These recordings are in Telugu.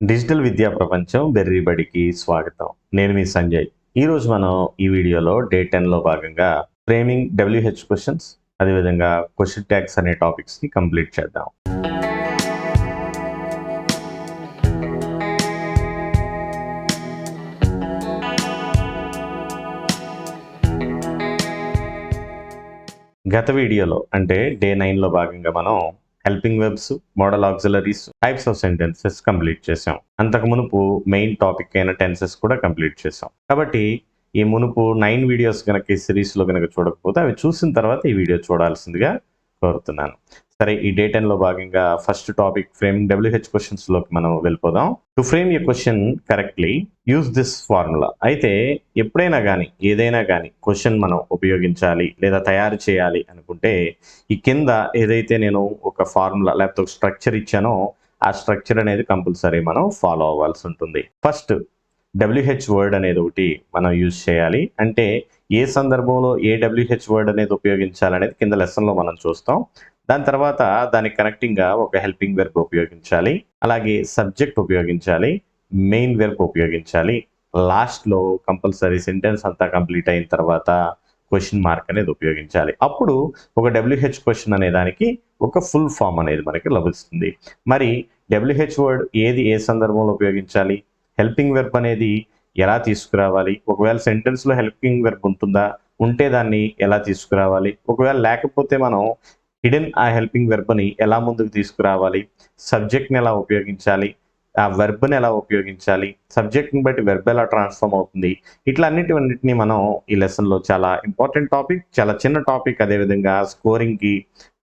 డిజిటల్ విద్యా ప్రపంచం బెర్రీ బడికి స్వాగతం. నేను మీ సంజయ్. ఈరోజు మనం ఈ వీడియోలో డే 10లో భాగంగా ఫ్రేమింగ్ WH క్వశ్చన్స్, అదేవిధంగా క్వశ్చన్ ట్యాగ్స్ అనే టాపిక్స్ని కంప్లీట్ చేద్దాం. గత వీడియోలో అంటే డే 9లో భాగంగా మనం helping verbs, model auxiliaries, types of sentences complete చేసాం. అంతకు మునుపు మెయిన్ టాపిక్ అయిన టెన్సెస్ కూడా కంప్లీట్ చేసాం. కాబట్టి ఈ మునుపు 9 వీడియోస్ కనుక ఈ సిరీస్లో కనుక చూడకపోతే అవి చూసిన తర్వాత ఈ వీడియో చూడాల్సిందిగా కోరుతున్నాను. సరే, ఈ డే 10లో భాగంగా ఫస్ట్ టాపిక్ ఫ్రేమింగ్ WH క్వశ్చన్స్లోకి మనం వెళ్ళిపోదాం. To frame A question correctly use this formula. అయితే ఎప్పుడైనా కానీ ఏదైనా కానీ క్వశ్చన్ మనం ఉపయోగించాలి లేదా తయారు చేయాలి అనుకుంటే ఈ కింద ఏదైతే నేను ఒక ఫార్ములా లేకపోతే ఒక స్ట్రక్చర్ ఇచ్చానో ఆ స్ట్రక్చర్ అనేది కంపల్సరీ మనం ఫాలో అవ్వాల్సి ఉంటుంది. ఫస్ట్ WH వర్డ్ అనేది ఒకటి మనం యూజ్ చేయాలి. అంటే ఏ సందర్భంలో ఏ WH వర్డ్ అనేది ఉపయోగించాలనేది కింద లెసన్లో మనం చూస్తాం. దాని తర్వాత దానికి కనెక్టింగ్గా ఒక హెల్పింగ్ వెర్బ్ ఉపయోగించాలి, అలాగే సబ్జెక్ట్ ఉపయోగించాలి, మెయిన్ వెర్బ్ ఉపయోగించాలి. లాస్ట్లో కంపల్సరీ సెంటెన్స్ అంతా కంప్లీట్ అయిన తర్వాత క్వశ్చన్ మార్క్ అనేది ఉపయోగించాలి. అప్పుడు ఒక WH క్వశ్చన్ అనే దానికి ఒక ఫుల్ ఫామ్ అనేది మనకి లభిస్తుంది. మరి WH వర్డ్ ఏది ఏ సందర్భంలో ఉపయోగించాలి, హెల్పింగ్ వెర్బ్ అనేది ఎలా తీసుకురావాలి, ఒకవేళ సెంటెన్స్లో హెల్పింగ్ వెర్బ్ ఉంటుందా, ఉంటే దాన్ని ఎలా తీసుకురావాలి, ఒకవేళ లేకపోతే మనం హిడెన్ ఆ హెల్పింగ్ వెర్బ్ని ఎలా ముందుకు తీసుకురావాలి, సబ్జెక్ట్ని ఎలా ఉపయోగించాలి, ఆ వెర్బ్ని ఎలా ఉపయోగించాలి, సబ్జెక్ట్ని బట్టి వెర్బ్ ఎలా ట్రాన్స్ఫార్మ్ అవుతుంది, ఇట్లా అన్నిటిని మనం ఈ లెసన్లో చాలా ఇంపార్టెంట్ టాపిక్, చాలా చిన్న టాపిక్, అదేవిధంగా స్కోరింగ్కి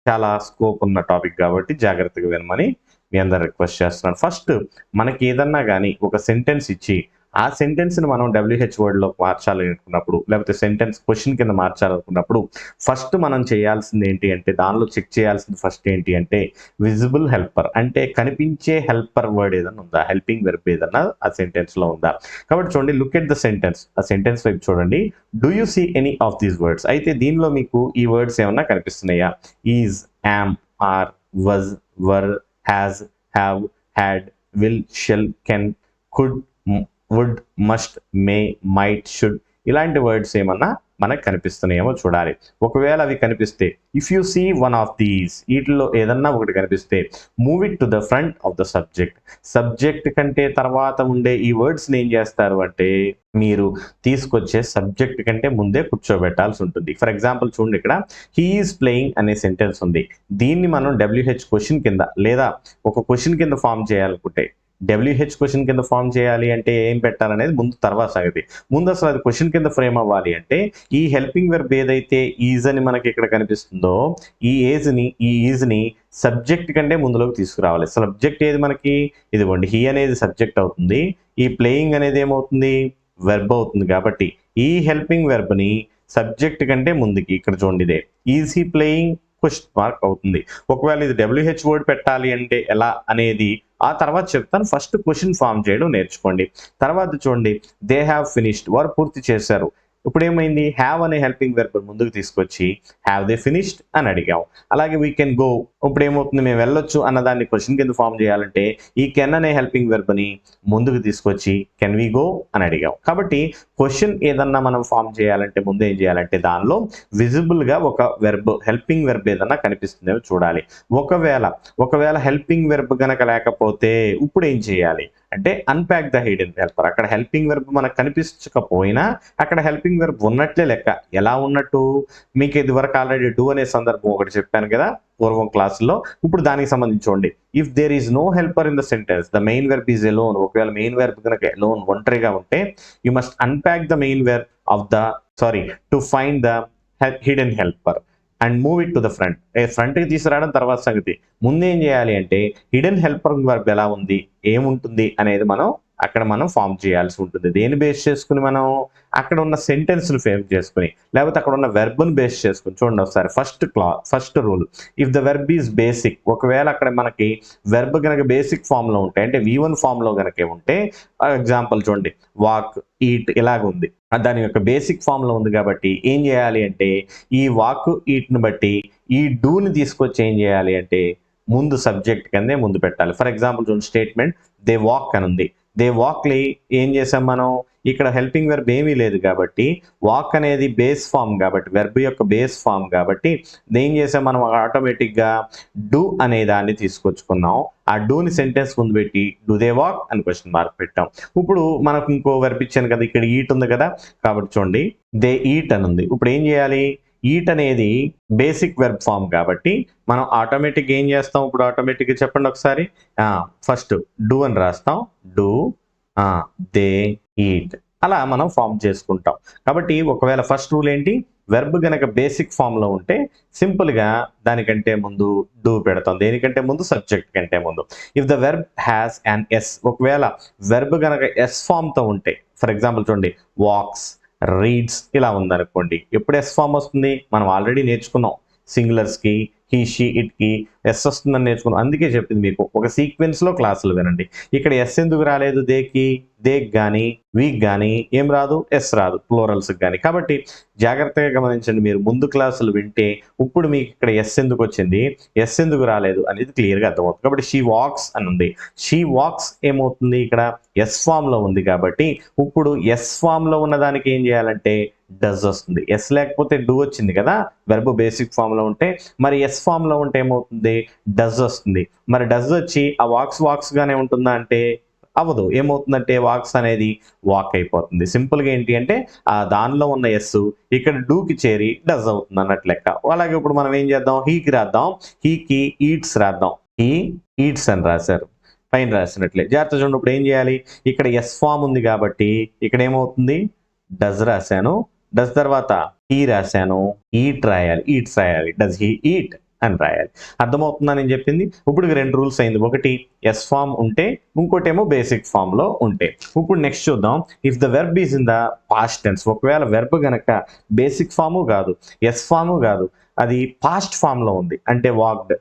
చాలా స్కోప్ ఉన్న టాపిక్ కాబట్టి జాగ్రత్తగా వినమని మీ అందరు రిక్వెస్ట్ చేస్తున్నాను. ఫస్ట్ మనకి ఏదన్నా కానీ ఒక సెంటెన్స్ ఇచ్చి ఆ సెంటెన్స్ని మనం WH వర్డ్లో మార్చాలి అనుకున్నప్పుడు, లేకపోతే సెంటెన్స్ క్వశ్చన్ కింద మార్చాలనుకున్నప్పుడు ఫస్ట్ మనం చేయాల్సింది ఏంటి అంటే, దానిలో చెక్ చేయాల్సింది ఫస్ట్ ఏంటి అంటే విజిబుల్ హెల్పర్, అంటే కనిపించే హెల్పర్ వర్డ్ ఏదన్నా ఉందా, హెల్పింగ్ వెర్బ్ ఏదన్నా ఆ సెంటెన్స్లో ఉందా. కాబట్టి చూడండి, లుక్ ఎట్ ద సెంటెన్స్, ఆ సెంటెన్స్ వైపు చూడండి. Do you see any of these words. అయితే దీనిలో మీకు ఈ వర్డ్స్ ఏమన్నా కనిపిస్తున్నాయా? Is, am, are, was, were, has, have, had, will, shall, can, could, would, must, may, might, should, ఇలాంటి వర్డ్స్ ఏమన్నా మనకు కనిపిస్తున్నాయేమో చూడాలి. ఒకవేళ అవి కనిపిస్తే, if you see one of these, వీటిలో ఏదన్నా ఒకటి కనిపిస్తే move it to the front of the subject. Subject కంటే తర్వాత ఉండే ఈ వర్డ్స్ని ఏం చేస్తారు అంటే మీరు తీసుకొచ్చే సబ్జెక్ట్ కంటే ముందే కూర్చోబెట్టాల్సి ఉంటుంది. ఫర్ ఎగ్జాంపుల్ చూడండి, ఇక్కడ హీ ఈజ్ ప్లేయింగ్ అనే సెంటెన్స్ ఉంది. దీన్ని మనం WH క్వశ్చన్ కింద లేదా ఒక క్వశ్చన్ కింద ఫామ్ చేయాలనుకుంటే, WH క్వశ్చన్ కింద ఫామ్ చేయాలి అంటే ఏం పెట్టాలనేది ముందు తర్వాత సంగతి. ముందు అసలు అది క్వశ్చన్ కింద ఫ్రేమ్ అవ్వాలి అంటే ఈ హెల్పింగ్ వెర్బ్ ఏదైతే ఈజ్ అని మనకి ఇక్కడ కనిపిస్తుందో ఈ ఈజ్ని సబ్జెక్ట్ కంటే ముందులోకి తీసుకురావాలి. సబ్జెక్ట్ ఏది మనకి, ఇదిగోండి, హీ అనేది సబ్జెక్ట్ అవుతుంది, ఈ ప్లేయింగ్ అనేది ఏమవుతుంది, వెర్బ్ అవుతుంది. కాబట్టి ఈ హెల్పింగ్ వెర్బ్ని సబ్జెక్ట్ కంటే ముందుకి, ఇక్కడ చూడండి, ఇదే is he playing question mark అవుతుంది. ఒకవేళ ఇది WH వర్డ్ పెట్టాలి అంటే ఎలా అనేది ఆ తర్వాత చెప్తాను. ఫస్ట్ క్వశ్చన్ ఫామ్ చేయడం నేర్చుకోండి. తర్వాత చూడండి, దే హ్యావ్ ఫినిష్డ్, వారు పూర్తి చేశారు. ఇప్పుడు ఏమైంది, హ్యావ్ అనే హెల్పింగ్ వెర్బ్ ముందుకు తీసుకొచ్చి హ్యావ్ దే ఫినిష్డ్ అని అడిగాం. అలాగే వీ కెన్ గో, ఇప్పుడు ఏమవుతుంది, మేము వెళ్ళొచ్చు అన్నదాన్ని క్వశ్చన్ కింద ఫామ్ చేయాలంటే ఈ కెన్ అనే హెల్పింగ్ వెర్బ్ని ముందుకు తీసుకొచ్చి కెన్ వి గో అని అడిగాం. కాబట్టి క్వశ్చన్ ఏదన్నా మనం ఫామ్ చేయాలంటే ముందు ఏం చేయాలంటే దానిలో విజిబుల్గా ఒక వెర్బ్, హెల్పింగ్ వెర్బ్ ఏదన్నా కనిపిస్తుందేమో చూడాలి. ఒకవేళ హెల్పింగ్ వెర్బ్ కనుక లేకపోతే ఇప్పుడు ఏం చేయాలి అంటే అన్ప్యాక్ ద హిడెన్ హెల్పర్. అక్కడ హెల్పింగ్ వెర్బ్ మనకు కనిపించకపోయినా అక్కడ హెల్పింగ్ వెర్బ్ ఉన్నట్లే లెక్క. ఎలా ఉన్నట్టు, మీకు ఇది వరకు ఆల్రెడీ డూ అనే సందర్భం ఒకటి చెప్పాను కదా పూర్వం క్లాసులో. ఇప్పుడు దానికి సంబంధించి చూడండి, if there is no helper in the sentence the main verb is alone. ఒకవేళ మెయిన్ వెర్బ్ కనుక ఎలోన్, ఒంటరిగా ఉంటే you must unpack the main verb of the to find the hidden helper and move it to the front. ఫ్రంట్కి తీసుకురావడం తర్వాత సంగతి. ముందు ఏం చేయాలి అంటే హిడెన్ హెల్పర్ వర్బ్ ఎలా ఉంది, ఏముంటుంది అనేది మనం ఫామ్ చేయాల్సి ఉంటుంది. దేని బేస్ చేసుకుని, మనం అక్కడ ఉన్న సెంటెన్స్ను ఫేమ్ చేసుకుని, లేకపోతే అక్కడ ఉన్న వెర్బ్ను బేస్ చేసుకుని. చూడండి ఒకసారి, first rule, if the verb is basic. ఒకవేళ అక్కడ మనకి వెర్బ్ కనుక బేసిక్ ఫామ్లో ఉంటే, అంటే V1 ఫామ్లో కనుక ఉంటే, ఎగ్జాంపుల్ చూడండి, వాక్, ఈట్ ఇలాగ ఉంది, దాని యొక్క బేసిక్ ఫామ్లో ఉంది. కాబట్టి ఏం చేయాలి అంటే ఈ వాక్, ఈట్ని బట్టి ఈ డూని తీసుకొచ్చి ఏం చేయాలి అంటే ముందు సబ్జెక్ట్ కిందే ముందు పెట్టాలి. ఫర్ ఎగ్జాంపుల్ చూడండి, స్టేట్మెంట్ దే వాక్ అని ఉంది. దే వాక్లీ ఏం చేసాం మనం, ఇక్కడ హెల్పింగ్ వెర్బ్ ఏమీ లేదు కాబట్టి వాక్ అనేది బేస్ ఫామ్ కాబట్టి, వెర్బ్ యొక్క బేస్ ఫామ్ కాబట్టి ఏం చేసాం మనం, ఆటోమేటిక్గా డూ అనే దాన్ని తీసుకొచ్చుకున్నాం. ఆ డూని సెంటెన్స్ ముందు పెట్టి డూ దే వాక్ అని క్వశ్చన్ మార్క్ పెట్టాం. ఇప్పుడు మనకు ఇంకో వెర్బ్ ఇచ్చాను కదా, ఇక్కడ ఈట్ ఉంది కదా, కాబట్టి చూడండి దే ఈట్ అని ఉంది. ఇప్పుడు ఏం చేయాలి, ఈట్ అనేది బేసిక్ వెర్బ్ ఫామ్ కాబట్టి మనం ఆటోమేటిక్ ఏం చేస్తాం, ఇప్పుడు ఆటోమేటిక్గా చెప్పండి ఒకసారి, ఫస్ట్ డూ అని రాస్తాం, డూ దే ఈట్, అలా మనం ఫామ్ చేసుకుంటాం. కాబట్టి ఒకవేళ ఫస్ట్ రూల్ ఏంటి, వెర్బ్ గనక బేసిక్ ఫామ్లో ఉంటే సింపుల్గా దానికంటే ముందు డూ పెడతాం, దేనికంటే ముందు, సబ్జెక్ట్ కంటే ముందు. If the verb has an S, ఒకవేళ వెర్బ్ గనక ఎస్ ఫామ్తో ఉంటే, ఫర్ ఎగ్జాంపుల్ చూడండి వాక్స్, రీడ్స్ ఇలా ఉందనుకోండి, ఎప్పుడు ఎస్ ఫామ్ వస్తుంది, మనం ఆల్రెడీ నేర్చుకున్నాం సింగులర్స్కి హీ షీ ఇట్కి ఎస్ వస్తుందని నేర్చుకున్నాం. అందుకే చెప్పింది మీకు ఒక సీక్వెన్స్లో క్లాసులు వినండి. ఇక్కడ ఎస్ ఎందుకు రాలేదు, దేకి, దేక్ కానీ వీక్ కానీ ఏం రాదు, ఎస్ రాదు ప్లోరల్స్కి కానీ. కాబట్టి జాగ్రత్తగా గమనించండి, మీరు ముందు క్లాసులు వింటే ఇప్పుడు మీకు ఇక్కడ ఎస్ ఎందుకు వచ్చింది, ఎస్ ఎందుకు రాలేదు అనేది క్లియర్గా అర్థమవుతుంది. కాబట్టి షీ వాక్స్ అని ఉంది, షీ వాక్స్ ఏమవుతుంది, ఇక్కడ ఎస్ ఫామ్లో ఉంది కాబట్టి ఇప్పుడు ఎస్ ఫామ్లో ఉన్న దానికి ఏం చేయాలంటే డస్ వస్తుంది. ఎస్ లేకపోతే డూ వచ్చింది కదా వెర్బ్ బేసిక్ ఫామ్లో ఉంటే, మరి ఎస్ ఫామ్లో ఉంటే ఏమవుతుంది, డస్ వస్తుంది. మరి డస్ వచ్చి ఆ వాక్స్ గానే ఉంటుందా అంటే అవ్వదు. ఏమవుతుందంటే వాక్స్ అనేది వాక్ అయిపోతుంది. సింపుల్గా ఏంటి అంటే ఆ దానిలో ఉన్న ఎస్ ఇక్కడ డూకి చేరి డస్ అవుతుంది అన్నట్టు లెక్క. అలాగే ఇప్పుడు మనం ఏం చేద్దాం, హీకి రాద్దాం, హీకి ఈట్స్ రాద్దాం, హీ ఈట్స్ అని రాశారు పైన రాసినట్లే. జాగ్రత్త చూడండి, ఇప్పుడు ఏం చేయాలి, ఇక్కడ ఎస్ ఫామ్ ఉంది కాబట్టి ఇక్కడ ఏమవుతుంది, డస్ రాశాను, డస్ తర్వాత హీ రాశాను, ఈట్ రాయాలి, ఈట్స్ రాయాలి, డస్ హీ ఈట్ అని రాయాలి. అర్థమవుతుందా నేను చెప్పింది? ఇప్పుడు రెండు రూల్స్ అయింది, ఒకటి ఎస్ ఫామ్ ఉంటే, ఇంకోటి ఏమో బేసిక్ ఫామ్లో ఉంటే. ఇప్పుడు నెక్స్ట్ చూద్దాం, if the verb is in the past tense, ఒకవేళ వెర్బ్ గనక బేసిక్ ఫాము కాదు, ఎస్ ఫాము కాదు, అది పాస్ట్ ఫామ్లో ఉంది, అంటే వాక్డ్,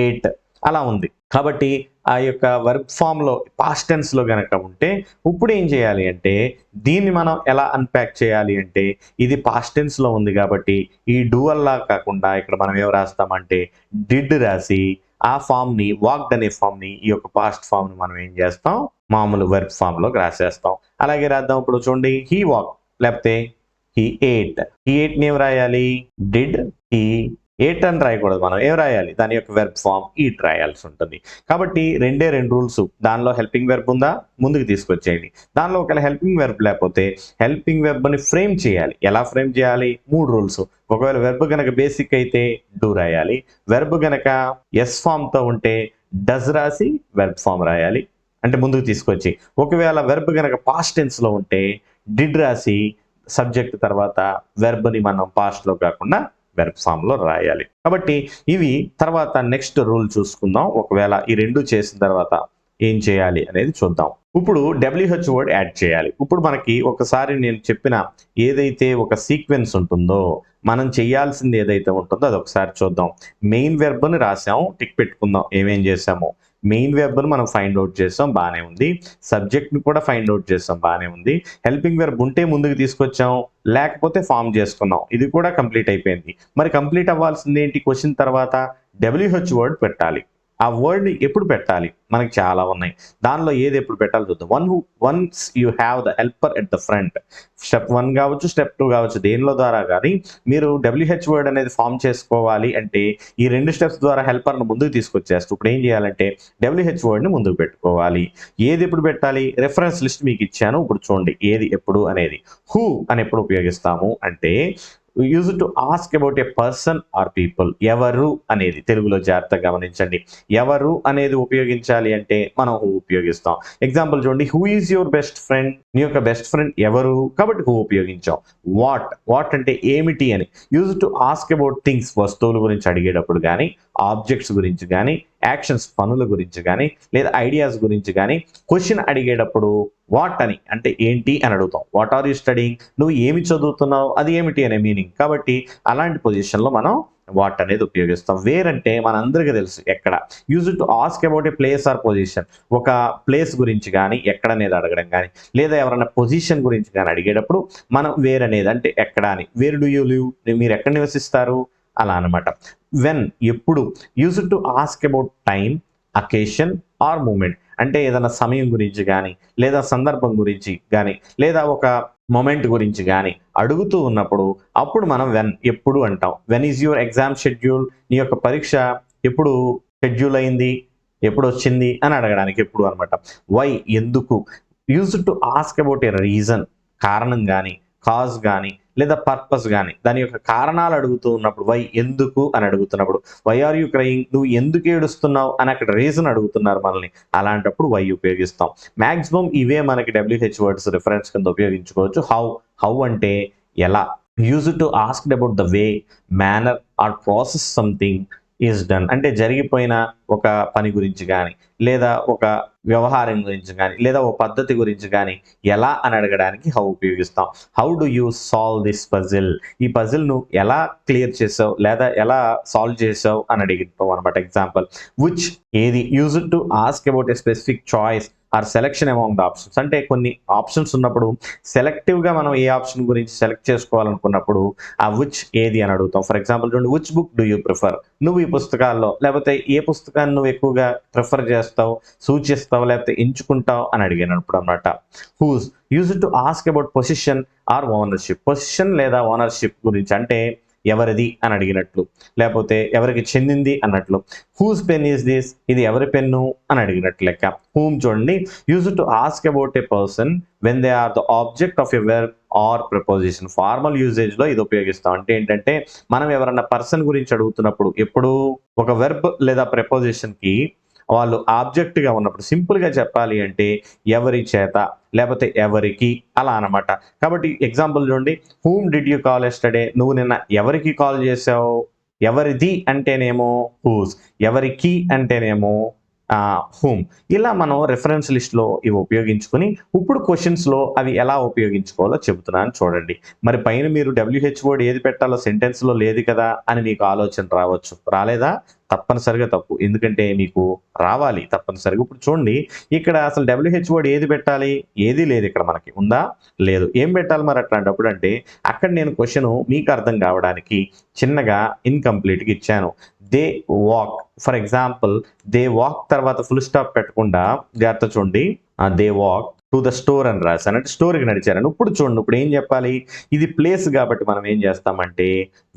ఏట్ అలా ఉంది. కాబట్టి ఆ యొక్క వర్బ్ ఫామ్లో పాస్ట్ టెన్స్లో గనక ఉంటే ఇప్పుడు ఏం చేయాలి అంటే దీన్ని మనం ఎలా అన్ప్యాక్ చేయాలి అంటే, ఇది పాస్ట్ టెన్స్లో ఉంది కాబట్టి ఈ డూ అల్లా కాకుండా ఇక్కడ మనం ఏం రాస్తామంటే డిడ్ రాసి ఆ ఫామ్ని, వాక్డ్ అనే ఫామ్ని, ఈ యొక్క పాస్ట్ ఫామ్ని మనం ఏం చేస్తాం, మామూలు వర్బ్ ఫామ్లోకి రాసేస్తాం. అలాగే రాద్దాం, ఇప్పుడు చూడండి హీ వాక్ లేకపోతే హీ ఏట్, హీ ఏట్ని ఏం రాయాలి, డిడ్ హీ ఏట్ అని రాయకూడదు, మనం ఏం రాయాలి, దాని యొక్క వెర్బ్ ఫామ్ ఈట్ రాయాల్సి ఉంటుంది. కాబట్టి రెండు రూల్స్, దానిలో హెల్పింగ్ వెర్బ్ ఉందా ముందుకు తీసుకొచ్చేయండి, దానిలో ఒకవేళ హెల్పింగ్ వెర్బ్ లేకపోతే హెల్పింగ్ వెర్బ్ని ఫ్రేమ్ చేయాలి. ఎలా ఫ్రేమ్ చేయాలి, మూడు రూల్స్. ఒకవేళ వెర్బ్ కనుక బేసిక్ అయితే డూ రాయాలి, వెర్బ్ కనుక ఎస్ ఫామ్తో ఉంటే డస్ రాసి వెర్బ్ ఫామ్ రాయాలి, అంటే ముందుకు తీసుకొచ్చి. ఒకవేళ వెర్బ్ కనుక పాస్ట్ టెన్స్లో ఉంటే డిడ్ రాసి సబ్జెక్ట్ తర్వాత వెర్బ్ని మనం పాస్ట్లో కాకుండా వెర్బ్ ఫామ్లో రాయాలి. కాబట్టి ఇవి తర్వాత నెక్స్ట్ రూల్ చూసుకుందాం. ఒకవేళ ఈ రెండు చేసిన తర్వాత ఏం చేయాలి అనేది చూద్దాం. ఇప్పుడు WH వర్డ్ యాడ్ చేయాలి. ఇప్పుడు మనకి ఒకసారి నేను చెప్పిన ఏదైతే ఒక సీక్వెన్స్ ఉంటుందో, మనం చేయాల్సింది ఏదైతే ఉంటుందో అది ఒకసారి చూద్దాం. మెయిన్ వెర్బ్ని రాసాం, టిక్ పెట్టుకుందాం ఏమేం చేసామో. మెయిన్ వెర్బ్ని మనం ఫైండ్ అవుట్ చేసాం, బాగానే ఉంది. సబ్జెక్ట్ని కూడా ఫైండ్ అవుట్ చేసాం, బాగానే ఉంది. హెల్పింగ్ వెర్బ్ ఉంటే ముందుకు తీసుకొచ్చాం, లేకపోతే ఫామ్ చేసుకున్నాం, ఇది కూడా కంప్లీట్ అయిపోయింది. మరి కంప్లీట్ అవ్వాల్సింది ఏంటి, క్వశ్చన్ తర్వాత WH వర్డ్ పెట్టాలి. ఆ వర్డ్ని ఎప్పుడు పెట్టాలి, మనకి చాలా ఉన్నాయి, దానిలో ఏది ఎప్పుడు పెట్టాలి చూద్దాం. Once you have the helper at the front, step 1 కావచ్చు, స్టెప్ 2 కావచ్చు, దేనిలో ద్వారా కానీ మీరు WH వర్డ్ అనేది ఫామ్ చేసుకోవాలి అంటే ఈ రెండు స్టెప్స్ ద్వారా హెల్పర్ను ముందుకు తీసుకొచ్చేస్తూ ఇప్పుడు ఏం చేయాలంటే WH వర్డ్ని ముందుకు పెట్టుకోవాలి. ఏది ఎప్పుడు పెట్టాలి, రెఫరెన్స్ లిస్ట్ మీకు ఇచ్చాను, ఇప్పుడు చూడండి ఏది ఎప్పుడు అనేది. హూ అని ఎప్పుడు ఉపయోగిస్తాము అంటే use to ask about a person are people. ఎవరు అనేది తెలుగులో జాగ్రత్తగా గమనించండి, ఎవరు అనేది ఉపయోగించాలి అంటే మనం హూ ఉపయోగిస్తాం. ఎగ్జాంపుల్ చూడండి, who is your best friend, నీ యొక్క బెస్ట్ ఫ్రెండ్ ఎవరు, కాబట్టి హూ ఉపయోగించాం. వాట్ అంటే ఏమిటి అని. Use to ask about things, వస్తువుల గురించి అడిగేటప్పుడు కానీ, ఆబ్జెక్ట్స్ గురించి కానీ, యాక్షన్స్ పనుల గురించి కానీ, లేదా ఐడియాస్ గురించి కానీ క్వశ్చన్ అడిగేటప్పుడు వాట్ అని అంటే ఏంటి అని అడుగుతాం. వాట్ ఆర్ యూ స్టడీయింగ్, నువ్వు ఏమి చదువుతున్నావు, అది ఏమిటి అనే మీనింగ్. కాబట్టి అలాంటి పొజిషన్లో మనం వాట్ అనేది ఉపయోగిస్తాం. వేర్ అంటే మనందరికీ తెలుసు ఎక్కడ. Use to ask about a place or position, ఒక ప్లేస్ గురించి కానీ ఎక్కడ అనేది అడగడం కానీ, లేదా ఎవరైనా పొజిషన్ గురించి కానీ అడిగేటప్పుడు మనం వేర్ అనేది అంటే ఎక్కడ అని. వేర్ డూ యూ లివ్, మీరు ఎక్కడ నివసిస్తారు అలా అనమాట. వెన్ ఎప్పుడు. Use to ask about time, occasion or moment, అంటే ఏదైనా సమయం గురించి కానీ, లేదా సందర్భం గురించి కానీ, లేదా ఒక మొమెంట్ గురించి కానీ అడుగుతూ ఉన్నప్పుడు అప్పుడు మనం వెన్ ఎప్పుడు అంటాం. When is your exam schedule? నీ యొక్క పరీక్ష ఎప్పుడు షెడ్యూల్ అయింది, ఎప్పుడు వచ్చింది అని అడగడానికి ఎప్పుడు అనమాట. వై ఎందుకు? Used to ask about a reason, కారణం కానీ, కాజ్ కానీ, లేదా పర్పస్ కానీ, దాని యొక్క కారణాలు అడుగుతూ ఉన్నప్పుడు వై ఎందుకు అని అడుగుతున్నప్పుడు, వై ఆర్ యూ క్రయింగ్, నువ్వు ఎందుకు ఏడుస్తున్నావు అని అక్కడ రీజన్ అడుగుతున్నారు మనల్ని, అలాంటప్పుడు వై ఉపయోగిస్తాం. మాక్సిమం ఇవే మనకి WH వర్డ్స్ రిఫరెన్స్ కింద ఉపయోగించుకోవచ్చు. హౌ అంటే ఎలా. Used to ask about the way, manner or process something is done, అంటే జరిగిపోయిన ఒక పని గురించి కానీ, లేదా ఒక వ్యవహారం గురించి కానీ, లేదా ఒక పద్ధతి గురించి కానీ ఎలా అని అడగడానికి హౌ ఉపయోగిస్తాం. How do you solve this puzzle, ఈ పజిల్ నువ్వు ఎలా క్లియర్ చేసావు లేదా ఎలా సాల్వ్ చేసావు అని అడిగిస్తాం అనమాట. ఎగ్జాంపుల్ విచ్ ఏది. Used to ask about a specific choice or selection among the options, అంటే కొన్ని ఆప్షన్స్ ఉన్నప్పుడు సెలెక్టివ్గా మనం ఏ ఆప్షన్ గురించి సెలెక్ట్ చేసుకోవాలనుకున్నప్పుడు ఆ విచ్ ఏది అని అడుగుతాం. ఫర్ ఎగ్జాంపుల్ చూడండి, which book do you prefer, నువ్వు ఈ పుస్తకాల్లో లేకపోతే ఏ పుస్తకాన్ని నువ్వు ఎక్కువగా ప్రిఫర్ చేస్తావు, సూచిస్తావు లేకపోతే ఎంచుకుంటావు అని అడిగినప్పుడు అనమాట. Whose. Used to ask about possession or ownership, possession లేదా ఓనర్షిప్ గురించి, అంటే ఎవరిది అని అడిగినట్లు, లేకపోతే ఎవరికి చెందింది అన్నట్లు. హూస్ పెన్ ఈస్ దిస్, ఇది ఎవరి పెన్ను అని అడిగినట్లు లెక్క. హూమ్ చూడండి, used to ask about a person when they are the object of a verb or preposition. Formal usage లో ఇది ఉపయోగిస్తాం. అంటే ఏంటంటే మనం ఎవరన్నా పర్సన్ గురించి అడుగుతున్నప్పుడు ఎప్పుడు ఒక వెర్బ్ లేదా ప్రపోజిషన్ కి వాళ్ళు ఆబ్జెక్ట్ గా ఉన్నప్పుడు, సింపుల్ గా చెప్పాలి అంటే ఎవరి చేత లేకపోతే ఎవరికి అలా అనమాట. కాబట్టి ఎగ్జాంపుల్ చూడండి, whom did you call yesterday, నువ్వు నిన్న ఎవరికి కాల్ చేసావు. ఎవరిది అంటేనేమో హూస్, ఎవరికి అంటేనేమో హూమ్. ఇలా మనం రెఫరెన్స్ లిస్ట్ లో ఇవి ఉపయోగించుకుని ఇప్పుడు క్వశ్చన్స్ లో అవి ఎలా ఉపయోగించుకోవాలో చెబుతున్నాను చూడండి. మరి పైన మీరు WH వర్డ్ ఏది పెట్టాలో సెంటెన్స్ లో లేదు కదా అని మీకు ఆలోచన రావచ్చు. రాలేదా? తప్పనిసరిగా తప్పు, ఎందుకంటే మీకు రావాలి తప్పనిసరిగా. ఇప్పుడు చూడండి, ఇక్కడ అసలు WH వర్డ్ ఏది పెట్టాలి, ఏది లేదు ఇక్కడ మనకి. ఉందా? లేదు. ఏం పెట్టాలి మరి అట్లాంటప్పుడు అంటే అక్కడ నేను క్వశ్చన్ మీకు అర్థం కావడానికి చిన్నగా ఇన్కంప్లీట్గా ఇచ్చాను. They walk, for example they walk తర్వాత ఫుల్ స్టాప్ పెట్టకుండా జాగ్రత్త చూడండి, they walk to the store అని రాశాను, అంటే స్టోర్కి నడిచారని. ఇప్పుడు చూడండి, ఇప్పుడు ఏం చెప్పాలి, ఇది ప్లేస్ కాబట్టి మనం ఏం చేస్తామంటే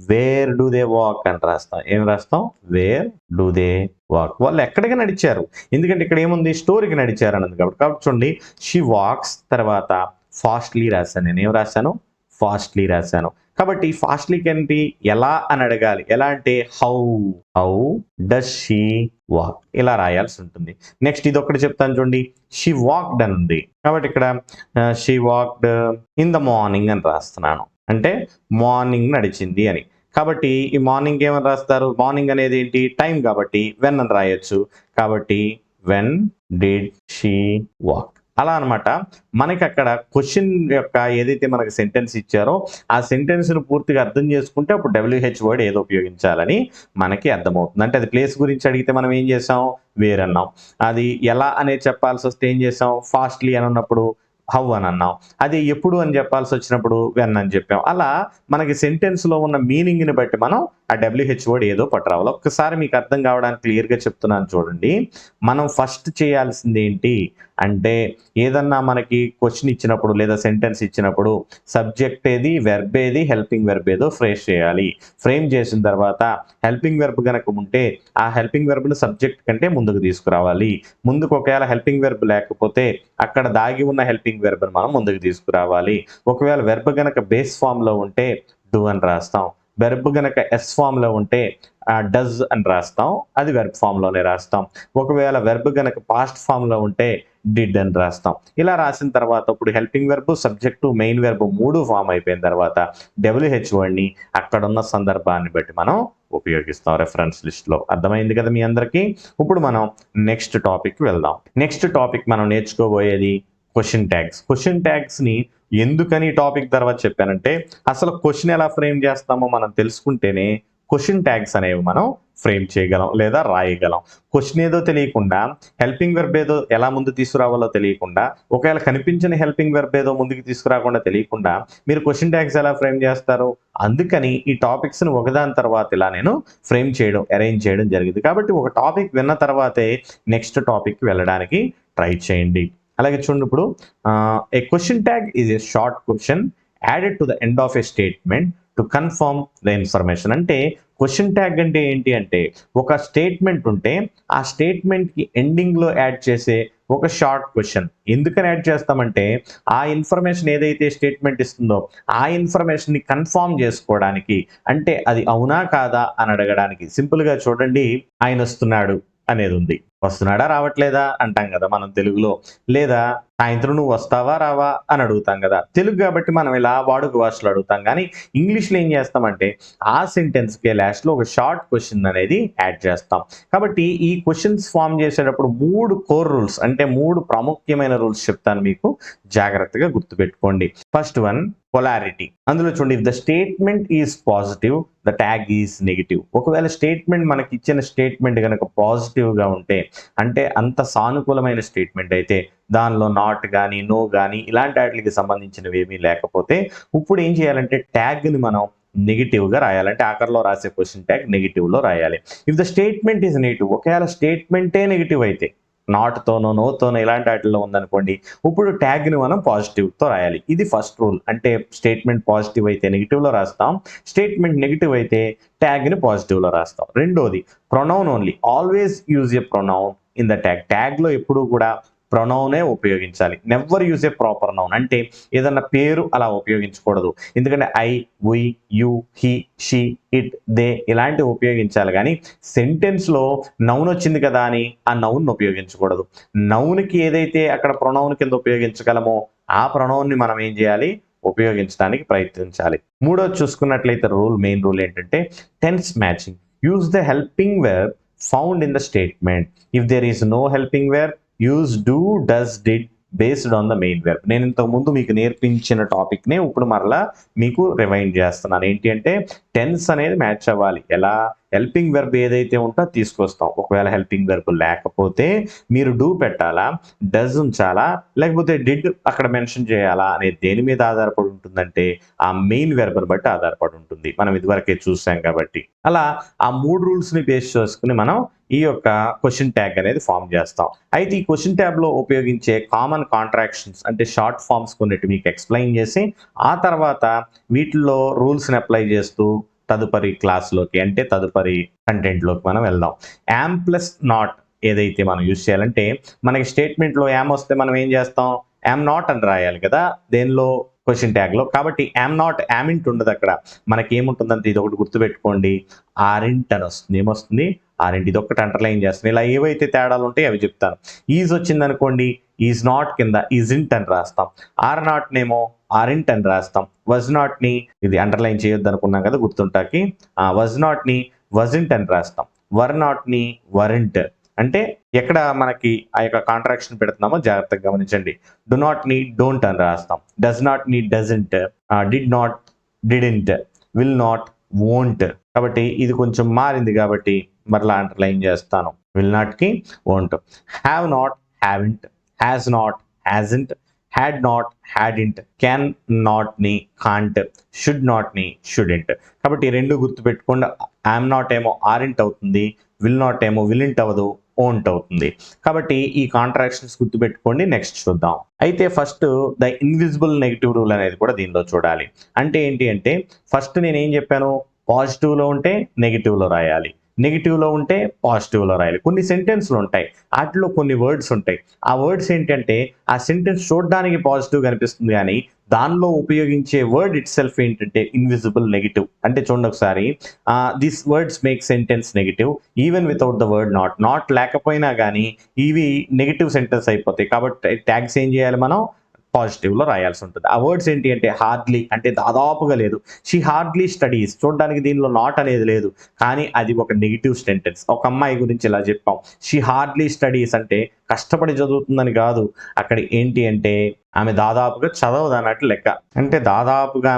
వేర్ డు దే వాక్ అని రాస్తాం. ఏం రాస్తాం? Wear do they walk. వాళ్ళు ఎక్కడికి నడిచారు, ఎందుకంటే ఇక్కడ ఏముంది, స్టోర్కి నడిచారు అన్నది కాబట్టి చూడండి, షీ వాక్స్ తర్వాత ఫాస్ట్లీ రాశాను. నేను ఏం రాశాను? ఫాస్ట్లీ రాశాను. కాబట్టి ఫాస్ట్లీకి ఏంటి, ఎలా అని అడగాలి. ఎలా అంటే హౌ డస్ షీ వాక్, ఇలా రాయాల్సి ఉంటుంది. నెక్స్ట్ ఇది ఒకటి చెప్తాను చూడండి, షీ వాక్డ్ అని ఉంది కాబట్టి ఇక్కడ she walked in the morning అని రాస్తున్నాను, అంటే మార్నింగ్ నడిచింది అని. కాబట్టి ఈ మార్నింగ్ ఏమని రాస్తారు, మార్నింగ్ అనేది ఏంటి, టైం కాబట్టి వెన్ అని రాయొచ్చు. కాబట్టి వెన్ డిడ్ షీ వాక్, అలా అనమాట. మనకి అక్కడ క్వశ్చన్ యొక్క ఏదైతే మనకి సెంటెన్స్ ఇచ్చారో ఆ సెంటెన్స్ ను పూర్తిగా అర్థం చేసుకుంటే అప్పుడు WH వర్డ్ ఏదో ఉపయోగించాలని మనకి అర్థమవుతుంది. అంటే అది ప్లేస్ గురించి అడిగితే మనం ఏం చేసాం, వేర్ అన్నాం. అది ఎలా అనేది చెప్పాల్సి వస్తే ఏం చేసాం, ఫాస్ట్లీ అని ఉన్నప్పుడు హౌ అని అన్నాం. అది ఎప్పుడు అని చెప్పాల్సి వచ్చినప్పుడు వెన్ అని చెప్పాం. అలా మనకి సెంటెన్స్ లో ఉన్న మీనింగ్ ని బట్టి మనం ఆ WH వర్డ్ ఏదో పట్టరావాలి. ఒక్కసారి మీకు అర్థం కావడానికి క్లియర్ గా చెప్తున్నాను చూడండి. మనం ఫస్ట్ చేయాల్సింది ఏంటి అంటే, ఏదన్నా మనకి క్వశ్చన్ ఇచ్చినప్పుడు లేదా సెంటెన్స్ ఇచ్చినప్పుడు సబ్జెక్ట్ ఏది, వెర్బ్ ఏది, హెల్పింగ్ వెర్బ్ ఏదో ఫ్రేమ్ చేయాలి. ఫ్రేమ్ చేసిన తర్వాత హెల్పింగ్ వెర్బ్ కనుక ఉంటే ఆ హెల్పింగ్ వెర్బ్ ని సబ్జెక్ట్ కంటే ముందుకు తీసుకురావాలి. ముందుకు ఒకవేళ హెల్పింగ్ వెర్బ్ లేకపోతే అక్కడ దాగి ఉన్న హెల్పింగ్ వెర్బ్ ని మనం ముందుకు తీసుకురావాలి. ఒకవేళ వెర్బ్ కనుక బేస్ ఫామ్ లో ఉంటే డూ అని రాస్తాం. వెర్బ్ గనక ఎస్ ఫామ్ లో ఉంటే డస్ అని రాస్తాం, అది వెర్బ్ ఫామ్ లోనే రాస్తాం. ఒకవేళ వెర్బ్ గనక పాస్ట్ ఫామ్ లో ఉంటే డిడ్ అని రాస్తాం. ఇలా రాసిన తర్వాత ఇప్పుడు helping verb, subject, main verb మూడు ఫామ్ అయిపోయిన తర్వాత WH వర్డ్ ని అక్కడ ఉన్న సందర్భాన్ని బట్టి మనం ఉపయోగిస్తాం రెఫరెన్స్ లిస్ట్ లో. అర్థమైంది కదా మీ అందరికీ? ఇప్పుడు మనం నెక్స్ట్ టాపిక్ వెళ్దాం. నెక్స్ట్ టాపిక్ మనం నేర్చుకోబోయేది క్వశ్చన్ ట్యాగ్స్. క్వశ్చన్ ట్యాగ్స్ ని ఎందుకని టాపిక్ తర్వాత చెప్పానంటే, అసలు క్వశ్చన్ ఎలా ఫ్రేమ్ చేస్తామో మనం తెలుసుకుంటేనే క్వశ్చన్ ట్యాగ్స్ అనేవి మనం ఫ్రేమ్ చేయగలం లేదా రాయగలం. క్వశ్చన్ ఏదో తెలియకుండా, హెల్పింగ్ వెర్బ్ ఏదో ఎలా ముందు తీసుకురావాలో తెలియకుండా, ఒకవేళ కనిపించిన హెల్పింగ్ వెర్బ్ ఏదో ముందుకు తీసుకురాకుండా తెలియకుండా మీరు క్వశ్చన్ ట్యాగ్స్ ఎలా ఫ్రేమ్ చేస్తారు? అందుకని ఈ టాపిక్స్ ని ఒకదాని తర్వాత ఇలా నేను ఫ్రేమ్ చేయడం, అరేంజ్ చేయడం జరిగింది. కాబట్టి ఒక టాపిక్ విన్న తర్వాతే నెక్స్ట్ టాపిక్ వెళ్ళడానికి ట్రై చేయండి. అలాగే చూడండి, ఇప్పుడు a question tag is a short question added to the end of a statement to confirm the information. అంటే క్వశ్చన్ ట్యాగ్ అంటే ఏంటి అంటే, ఒక స్టేట్మెంట్ ఉంటే ఆ స్టేట్మెంట్కి ఎండింగ్లో యాడ్ చేసే ఒక షార్ట్ క్వశ్చన్. ఎందుకని యాడ్ చేస్తామంటే, ఆ ఇన్ఫర్మేషన్ ఏదైతే స్టేట్మెంట్ ఇస్తుందో ఆ ఇన్ఫర్మేషన్ని కన్ఫర్మ్ చేసుకోవడానికి, అంటే అది అవునా కాదా అని అడగడానికి. సింపుల్గా చూడండి, ఆయన వస్తున్నాడు అనేది ఉంది. వస్తున్నాడా రావట్లేదా అంటాం కదా మనం తెలుగులో. లేదా సాయంత్రం నువ్వు వస్తావా రావా అని అడుగుతాం కదా. తెలుగు కాబట్టి మనం ఇలా వాడుక భాషలో అడుగుతాం. కానీ ఇంగ్లీష్లో ఏం చేస్తామంటే, ఆ సెంటెన్స్కి లాస్ట్లో ఒక షార్ట్ క్వశ్చన్ అనేది యాడ్ చేస్తాం. కాబట్టి ఈ క్వశ్చన్స్ ఫామ్ చేసేటప్పుడు 3 కోర్ రూల్స్, అంటే 3 ప్రాముఖ్యమైన రూల్స్ చెప్తాను మీకు, జాగ్రత్తగా గుర్తుపెట్టుకోండి. First one, polarity. అందులో చూడండి, if the statement is positive the tag is negative. ఒకవేళ స్టేట్మెంట్ మనకి ఇచ్చిన స్టేట్మెంట్ కనుక పాజిటివ్గా ఉంటే, అంటే అంత సానుకూలమైన స్టేట్మెంట్ అయితే, దానిలో నాట్ కానీ నో కానీ ఇలాంటి వాటికి సంబంధించినవి ఏమీ లేకపోతే, ఇప్పుడు ఏం చేయాలంటే ట్యాగ్ని మనం నెగిటివ్గా రాయాలి. అంటే ఆఖరిలో రాసే క్వశ్చన్ ట్యాగ్ నెగిటివ్లో రాయాలి. If the statement is negative, ఒకవేళ స్టేట్మెంటే నెగిటివ్ అయితే, నాట్తోనో నోతోనో ఇలాంటి వాటిల్లో ఉందనుకోండి, ఇప్పుడు ట్యాగ్ని మనం పాజిటివ్తో రాయాలి. ఇది ఫస్ట్ రూల్. అంటే స్టేట్మెంట్ పాజిటివ్ అయితే నెగిటివ్లో రాస్తాం, స్టేట్మెంట్ నెగిటివ్ అయితే ట్యాగ్ని పాజిటివ్లో రాస్తాం. రెండోది, pronoun only. Always use a pronoun in the tag. ట్యాగ్లో ఎప్పుడూ కూడా ప్రొనౌనే ఉపయోగించాలి. Never use a proper noun. అంటే ఏదన్నా పేరు అలా ఉపయోగించకూడదు. ఎందుకంటే I, we, you, he, she, it, they ఇలాంటివి ఉపయోగించాలి. కానీ సెంటెన్స్లో నౌన్ వచ్చింది కదా అని ఆ నౌన్ ఉపయోగించకూడదు. నౌన్కి ఏదైతే అక్కడ ప్రొనౌన్ కింద ఉపయోగించగలమో ఆ ప్రొనౌన్ని మనం ఏం చేయాలి, ఉపయోగించడానికి ప్రయత్నించాలి. మూడోది చూసుకున్నట్లయితే మెయిన్ రూల్ ఏంటంటే tense matching. Use the helping verb found in the statement. If there is no helping verb, use do, does, did based on the main verb. నేను ఇంతకుముందు మీకు నేర్పించిన టాపిక్నే ఇప్పుడు మరలా మీకు రిమైండ్ చేస్తున్నాను. ఏంటి అంటే టెన్స్ అనేది మ్యాచ్ అవ్వాలి. ఎలా? హెల్పింగ్ వెర్బ్ ఏదైతే ఉంటో తీసుకొస్తాం. ఒకవేళ హెల్పింగ్ వెర్బ్ లేకపోతే మీరు డూ పెట్టాలా, డస్ ఉంచాలా, లేకపోతే డిడ్ అక్కడ మెన్షన్ చేయాలా అనేది దేని మీద ఆధారపడి ఉంటుందంటే ఆ మెయిన్ వెర్బ్ని బట్టి ఆధారపడి ఉంటుంది. మనం ఇదివరకే చూసాం కాబట్టి. అలా ఆ 3 రూల్స్ని బేస్ చేసుకుని మనం ఈ యొక్క క్వశ్చన్ ట్యాగ్ అనేది ఫామ్ చేస్తాం. అయితే ఈ క్వశ్చన్ ట్యాగ్లో ఉపయోగించే కామన్ కాంట్రాక్షన్స్ అంటే షార్ట్ ఫామ్స్ కొన్నిటి మీకు ఎక్స్ప్లెయిన్ చేసి, ఆ తర్వాత వీటిల్లో రూల్స్ని అప్లై చేస్తూ తదుపరి క్లాస్లోకి, అంటే తదుపరి కంటెంట్లోకి మనం వెళ్దాం. యామ్ ప్లస్ నాట్ ఏదైతే మనం యూజ్ చేయాలంటే, మనకి స్టేట్మెంట్లో యామ్ వస్తే మనం ఏం చేస్తాం, యామ్ నాట్ అని రాయాలి కదా దేనిలో, క్వశ్చన్ ట్యాగ్లో. కాబట్టి యామ్ నాట్, యామింట్ ఉండదు అక్కడ. మనకి ఏముంటుందంటే ఇది ఒకటి గుర్తుపెట్టుకోండి, ఆరింట్ అని వస్తుంది. ఏమొస్తుంది, ఆరింట్. ఇది ఒక్కటి అండర్లైన్ చేస్తుంది. ఇలా ఏవైతే తేడాలు ఉంటాయి అవి చెప్తాను. ఈజ్ వచ్చింది అనుకోండి, ఈజ్ నాట్ కింద ఈజింట్ అని రాస్తాం. ఆర్ నాట్ నేమో ఆరింట్ అని రాస్తాం. వజ్ నాట్ ని, ఇది అండర్లైన్ చేయొద్దు అనుకున్నాం కదా గుర్తుంటాకి, వజ్ నాట్ ని వజింట్ అని రాస్తాం. వర్ నాట్ ని వరింట్. అంటే ఎక్కడ మనకి ఆ యొక్క కాంట్రాక్షన్ పెడుతున్నామో జాగ్రత్తగా గమనించండి. డు నాట్ ని డోంట్ అని రాస్తాం. డస్ నాట్ ని doesn't. Did not didn't. Will not won't. కాబట్టి ఇది కొంచెం మారింది కాబట్టి మరలా అండర్లైన్ చేస్తాను. విల్ నాట్ కి won't. Have not haven't. Has not hasn't. Had not hadn't. Can not ని కాంట్. షుడ్ నాట్ ని షుడెంట్. కాబట్టి ఈ రెండు గుర్తుపెట్టుకోండి. యామ్ నాట్ ఏమో ఆరింట్ అవుతుంది, విల్ నాట్ ఏమో విలింట్ అవ్వదు, ఓంట్ అవుతుంది. కాబట్టి ఈ కాంట్రాక్షన్స్ గుర్తుపెట్టుకోండి. నెక్స్ట్ చూద్దాం. అయితే first the invisible negative rule అనేది కూడా దీనిలో చూడాలి. అంటే ఏంటి అంటే, ఫస్ట్ నేను ఏం చెప్పాను, పాజిటివ్లో ఉంటే నెగిటివ్లో రాయాలి, నెగిటివ్లో ఉంటే పాజిటివ్లో రాయాలి. కొన్ని సెంటెన్స్లు ఉంటాయి, వాటిలో కొన్ని వర్డ్స్ ఉంటాయి. ఆ వర్డ్స్ ఏంటంటే ఆ సెంటెన్స్ చూడడానికి పాజిటివ్ కనిపిస్తుంది కానీ దానిలో ఉపయోగించే వర్డ్ ఇట్ సెల్ఫ్ ఏంటంటే ఇన్విజిబుల్ నెగిటివ్. అంటే చూడండి ఒకసారి, this words make sentence negative even without the word not. Not లేకపోయినా కానీ ఇవి నెగిటివ్ సెంటెన్స్ అయిపోతాయి. కాబట్టి ట్యాగ్స్ ఏం చేయాలి, మనం పాజిటివ్లో రాయాల్సి ఉంటుంది. ఆ వర్డ్స్ ఏంటి అంటే హార్డ్లీ, అంటే దాదాపుగా లేదు. She hardly studies. చూడడానికి దీనిలో నాట్ అనేది లేదు కానీ అది ఒక నెగిటివ్ సెంటెన్స్. ఒక అమ్మాయి గురించి ఇలా చెప్పాం, షీ హార్డ్లీ స్టడీస్ అంటే కష్టపడి చదువుతుందని కాదు, అక్కడ ఏంటి అంటే ఆమె దాదాపుగా చదవదు అన్నట్టు లెక్క. అంటే దాదాపుగా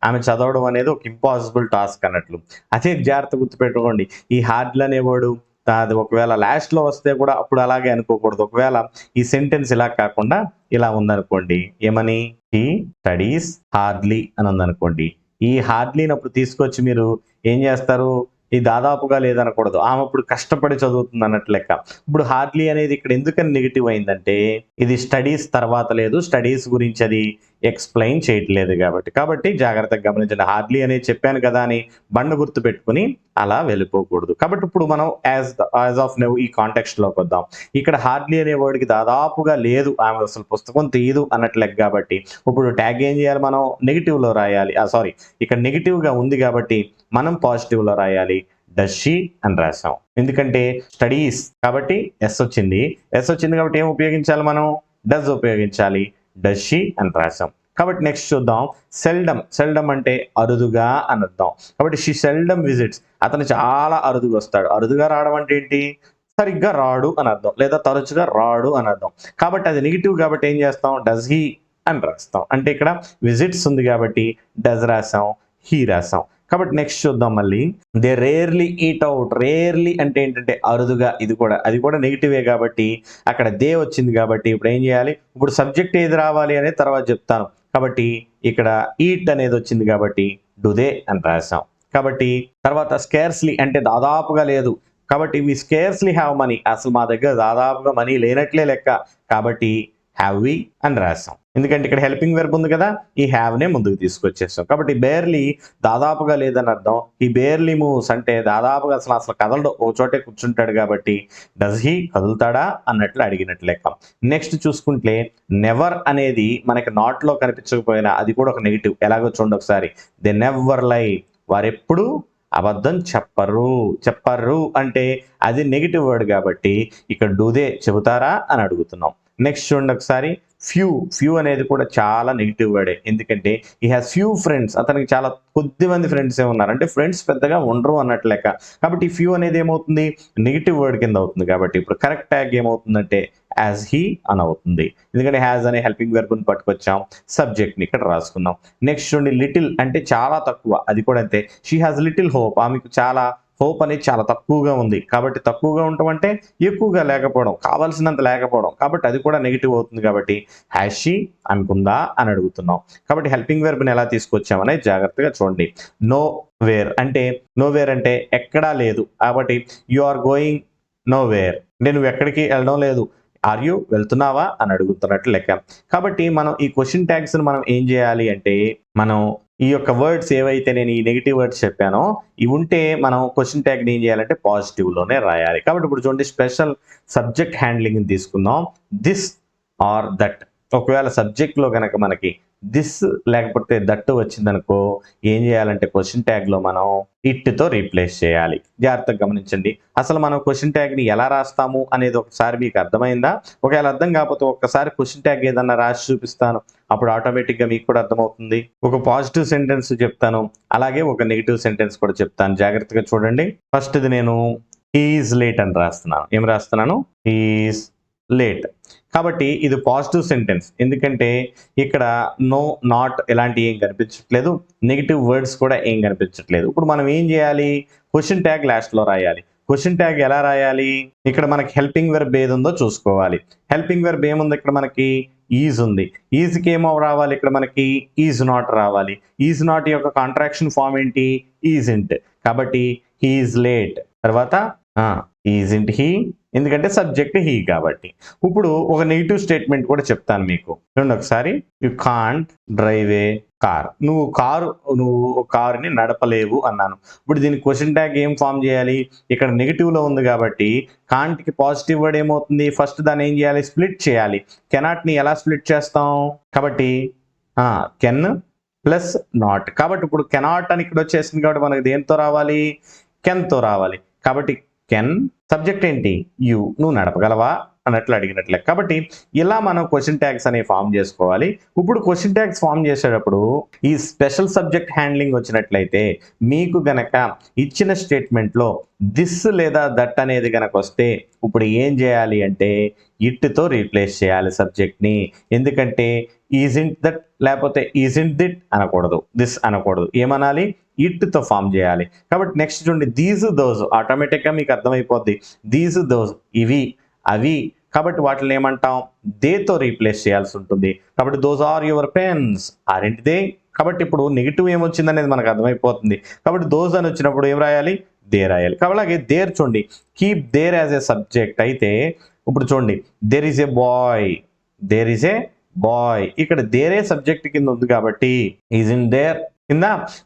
ఆమె చదవడం అనేది ఒక ఇంపాసిబుల్ టాస్క్ అన్నట్లు. అదే జాగ్రత్త గుర్తుపెట్టుకోండి. ఈ హార్డ్లీ అనేవాడు అది ఒకవేళ లాస్ట్లో వస్తే కూడా అప్పుడు అలాగే అనుకోకూడదు. ఒకవేళ ఈ సెంటెన్స్ ఇలా కాకుండా ఇలా ఉందనుకోండి, ఏమని, హీ స్టడీస్ హార్డ్లీ అని ఉందనుకోండి, ఈ హార్డ్లీని అప్పుడు తీసుకొచ్చి మీరు ఏం చేస్తారు, ఈ దాదాపుగా లేదనకూడదు. ఆమె ఇప్పుడు కష్టపడి చదువుతుంది అన్నట్టు లెక్క. ఇప్పుడు హార్డ్లీ అనేది ఇక్కడ ఎందుకని నెగెటివ్ అయిందంటే ఇది స్టడీస్ తర్వాత లేదు, స్టడీస్ గురించి అది ఎక్స్ప్లెయిన్ చేయట్లేదు కాబట్టి జాగ్రత్తగా గమనించండి. హార్డ్లీ అనేది చెప్పాను కదా అని బండ గుర్తు పెట్టుకుని అలా వెళ్ళిపోకూడదు. కాబట్టి ఇప్పుడు మనం యాజ్ ఆఫ్ నౌ ఈ కాంటెక్స్ట్ లోకి వద్దాం. ఇక్కడ హార్డ్లీ అనే వర్డ్కి దాదాపుగా లేదు, ఆమె అసలు పుస్తకం తీయదు అన్నట్లు లెక్క. కాబట్టి ఇప్పుడు ట్యాగ్ ఏం చేయాలి, మనం నెగిటివ్ లో రాయాలి. సారీ, ఇక్కడ నెగిటివ్ గా ఉంది కాబట్టి మనం పాజిటివ్ లో రాయాలి. డస్ షీ అని రాసాం, ఎందుకంటే స్టడీస్ కాబట్టి ఎస్ వచ్చింది. కాబట్టి ఏం ఉపయోగించాలి, మనం డస్ ఉపయోగించాలి. డస్ షీ అని రాసాం. కాబట్టి నెక్స్ట్ చూద్దాం. సెల్డమ్ అంటే అరుదుగా అని అర్థం. కాబట్టి షీ సెల్డమ్ విజిట్స్, అతను చాలా అరుదుగా వస్తాడు. అరుదుగా రావడం అంటే ఏంటి, సరిగ్గా రాడు అని అర్థం, లేదా తరచుగా రాడు అని అర్థం. కాబట్టి అది నెగిటివ్ కాబట్టి ఏం చేస్తాం, డస్ హీ అని రాస్తాం. అంటే ఇక్కడ విజిట్స్ ఉంది కాబట్టి డస్ రాసాం, హీ రాసాం. కాబట్టి నెక్స్ట్ చూద్దాం. మళ్ళీ they rarely eat out. Rarely అంటే ఏంటంటే అరుదుగా, అది కూడా నెగిటివే కాబట్టి అక్కడ దే వచ్చింది. కాబట్టి ఇప్పుడు ఏం చేయాలి, ఇప్పుడు సబ్జెక్ట్ ఏది రావాలి అనేది తర్వాత చెప్తాను. కాబట్టి ఇక్కడ ఈట్ అనేది వచ్చింది కాబట్టి డు దే అని రాసాం. కాబట్టి తర్వాత స్కేర్స్లీ అంటే దాదాపుగా లేదు. కాబట్టి వి స్కేర్స్లీ హ్యావ్ మనీ, అసలు మా దగ్గర దాదాపుగా మనీ లేనట్లే లెక్క. కాబట్టి హ్యావ్ వి అని రాసాం. ఎందుకంటే ఇక్కడ హెల్పింగ్ వెర్బ్ ఉంది కదా, ఈ హ్యావ్ నే ముందుకు తీసుకొచ్చేస్తాం. కాబట్టి బేర్లీ దాదాపుగా లేదని అర్థం. ఈ బేర్లీ మూవ్స్ అంటే దాదాపుగా అసలు కదలడు, ఓ చోటే కూర్చుంటాడు. కాబట్టి డస్ హీ కదులుతాడా అన్నట్లు అడిగినట్లు లెక్క. నెక్స్ట్ చూసుకుంటే నెవర్ అనేది మనకి నాట్ లో కనిపించకపోయినా అది కూడా ఒక నెగిటివ్. ఎలాగో చూడండి ఒకసారి. దే నెవర్ లై, వారెప్పుడు అబద్ధం చెప్పరు అంటే అది నెగిటివ్ వర్డ్ కాబట్టి ఇక్కడ డూదే చెబుతారా అని అడుగుతున్నాం. నెక్స్ట్ చూడండి ఒకసారి. ఫ్యూ అనేది కూడా చాలా నెగిటివ్ వర్డే. ఎందుకంటే ఈ హ్యాస్ ఫ్యూ ఫ్రెండ్స్, అతనికి చాలా కొద్ది మంది ఫ్రెండ్స్ ఉన్నారు. అంటే ఫ్రెండ్స్ పెద్దగా ఉండరు అన్నట్లు లెక్క. కాబట్టి ఫ్యూ అనేది ఏమవుతుంది, నెగిటివ్ వర్డ్ కింద అవుతుంది. కాబట్టి ఇప్పుడు కరెక్ట్ ట్యాగ్ ఏమవుతుందంటే యాజ్ హీ అని అవుతుంది. ఎందుకంటే హ్యాజ్ అనే హెల్పింగ్ వెర్బ్ని పట్టుకొచ్చాం, సబ్జెక్ట్ని ఇక్కడ రాసుకున్నాం. నెక్స్ట్ చూడండి. లిటిల్ అంటే చాలా తక్కువ, అది కూడా అంతే. షీ హాజ్ లిటిల్ హోప్, ఆమెకు చాలా హోప్ అనేది చాలా తక్కువగా ఉంది. కాబట్టి తక్కువగా ఉండటం అంటే ఎక్కువగా లేకపోవడం, కావాల్సినంత లేకపోవడం. కాబట్టి అది కూడా నెగిటివ్ అవుతుంది. కాబట్టి హ్యాష్ షీ అనుకుందా అని అడుగుతున్నాం. కాబట్టి హెల్పింగ్ వెర్బ్ని ఎలా తీసుకొచ్చామనేది జాగ్రత్తగా చూడండి. నో వేర్ అంటే ఎక్కడా లేదు. కాబట్టి you are going nowhere, నువ్వు ఎక్కడికి వెళ్ళడం లేదు. ఆర్ యు వెళ్తున్నావా అని అడుగుతున్నట్లు లెక్క. కాబట్టి మనం ఈ క్వశ్చన్ ట్యాగ్స్ మనం ఏం చేయాలి అంటే, మనం ఈ యొక్క వర్డ్స్ ఏవైతే నేను ఈ నెగిటివ్ వర్డ్స్ చెప్పానో ఇవి ఉంటే మనం క్వశ్చన్ ట్యాగ్ని ఏం చేయాలంటే పాజిటివ్ లోనే రాయాలి. కాబట్టి ఇప్పుడు చూడండి, స్పెషల్ సబ్జెక్ట్ హ్యాండ్లింగ్ తీసుకుందాం. This or that. ఒకవేళ సబ్జెక్ట్ లో కనుక మనకి దిస్ లేకపోతే దట్ వచ్చిందనుకో ఏం చేయాలంటే క్వశ్చన్ ట్యాగ్ లో మనం ఇట్ తో రీప్లేస్ చేయాలి. జాగ్రత్తగా గమనించండి. అసలు మనం క్వశ్చన్ ట్యాగ్ ని ఎలా రాస్తాము అనేది ఒకసారి మీకు అర్థమైందా? ఒకవేళ అర్థం కాకపోతే ఒక్కసారి క్వశ్చన్ ట్యాగ్ ఏదన్నా రాసి చూపిస్తాను, అప్పుడు ఆటోమేటిక్ గా మీకు కూడా అర్థమవుతుంది. ఒక పాజిటివ్ సెంటెన్స్ చెప్తాను, అలాగే ఒక నెగిటివ్ సెంటెన్స్ కూడా చెప్తాను. జాగ్రత్తగా చూడండి. ఫస్ట్ ఇది నేను ఈజ్ లేట్ అని రాస్తున్నాను. ఏం రాస్తున్నాను? Is late. కాబట్టి ఇది పాజిటివ్ సెంటెన్స్. ఎందుకంటే ఇక్కడ నో, నాట్ ఇలాంటి ఏం కనిపించట్లేదు, నెగిటివ్ వర్డ్స్ కూడా ఏం కనిపించట్లేదు. ఇప్పుడు మనం ఏం చేయాలి, క్వశ్చన్ ట్యాగ్ లాస్ట్ లో రాయాలి. క్వశ్చన్ ట్యాగ్ ఎలా రాయాలి, ఇక్కడ మనకి హెల్పింగ్ వెర్బ్ ఏది ఉందో చూసుకోవాలి. హెల్పింగ్ వెర్బ్ ఏముంది, ఇక్కడ మనకి ఈజ్ ఉంది. ఈజ్కి ఏమో రావాలి, ఇక్కడ మనకి ఈజ్ నాట్ రావాలి. ఈజ్ నాట్ యొక్క కాంట్రాక్షన్ ఫామ్ ఏంటి, ఈజింట్. కాబట్టి హీ ఈజ్ లేట్. తర్వాత ఈజింట్ హీ, ఎందుకంటే సబ్జెక్ట్ హీ కాబట్టి. ఇప్పుడు ఒక నెగిటివ్ స్టేట్మెంట్ కూడా చెప్తాను మీకు, చూడండి ఒకసారి. You can't drive a car. నువ్వు కారుని నడపలేవు అన్నాను. ఇప్పుడు దీని క్వశ్చన్ ట్యాగ్ ఏం ఫామ్ చేయాలి, ఇక్కడ నెగిటివ్ లో ఉంది కాబట్టి కాంట్ కి పాజిటివ్ వర్డ్ ఏమవుతుంది, ఫస్ట్ దాన్ని ఏం చేయాలి, స్ప్లిట్ చేయాలి. కెనాట్ ని ఎలా స్ప్లిట్ చేస్తాం, కాబట్టి కెన్ ప్లస్ నాట్. కాబట్టి ఇప్పుడు కెనాట్ అని ఇక్కడ వచ్చేసింది కాబట్టి మనకి దేంతో రావాలి, కెన్ తో రావాలి. కాబట్టి కెన్, సబ్జెక్ట్ ఏంటి, యు, నువ్వు నడపగలవా అన్నట్లు అడిగినట్లే. కాబట్టి ఇలా మనం క్వశ్చన్ ట్యాగ్స్ అనేవి ఫామ్ చేసుకోవాలి. ఇప్పుడు క్వశ్చన్ ట్యాగ్స్ ఫామ్ చేసేటప్పుడు ఈ స్పెషల్ సబ్జెక్ట్ హ్యాండ్లింగ్ వచ్చినట్లయితే మీకు గనక ఇచ్చిన స్టేట్మెంట్ లో దిస్ లేదా దట్ అనేది గనక వస్తే ఇప్పుడు ఏం చేయాలి అంటే ఇట్ తో రీప్లేస్ చేయాలి సబ్జెక్ట్ ని. ఎందుకంటే ఈజింట్ దట్ లేకపోతే ఈజింట్ దిట్ అనకూడదు, దిస్ అనకూడదు. ఏమనాలి, ఇట్ తో ఫామ్ చేయాలి. కాబట్టి నెక్స్ట్ చూడండి, దీస్ దోస్. ఆటోమేటిక్ గా మీకు అర్థమైపోద్ది. దీస్ దోస్, ఇవి అవి. కాబట్టి వాటిని ఏమంటాం, దేతో రీప్లేస్ చేయాల్సి ఉంటుంది. కాబట్టి those are your pens, aren't they. కాబట్టి ఇప్పుడు నెగిటివ్ ఏమొచ్చింది అనేది మనకు అర్థమైపోతుంది. కాబట్టి దోస్ అని వచ్చినప్పుడు ఏం రాయాలి, దే రాయాలి. అలాగే దేర్ చూడండి, keep there as a subject అయితే ఇప్పుడు చూడండి there is a boy, there is a boy, ఇక్కడ దేరే సబ్జెక్ట్ కింద ఉంది కాబట్టి ఈజ్ ఇన్ దేర్ కింద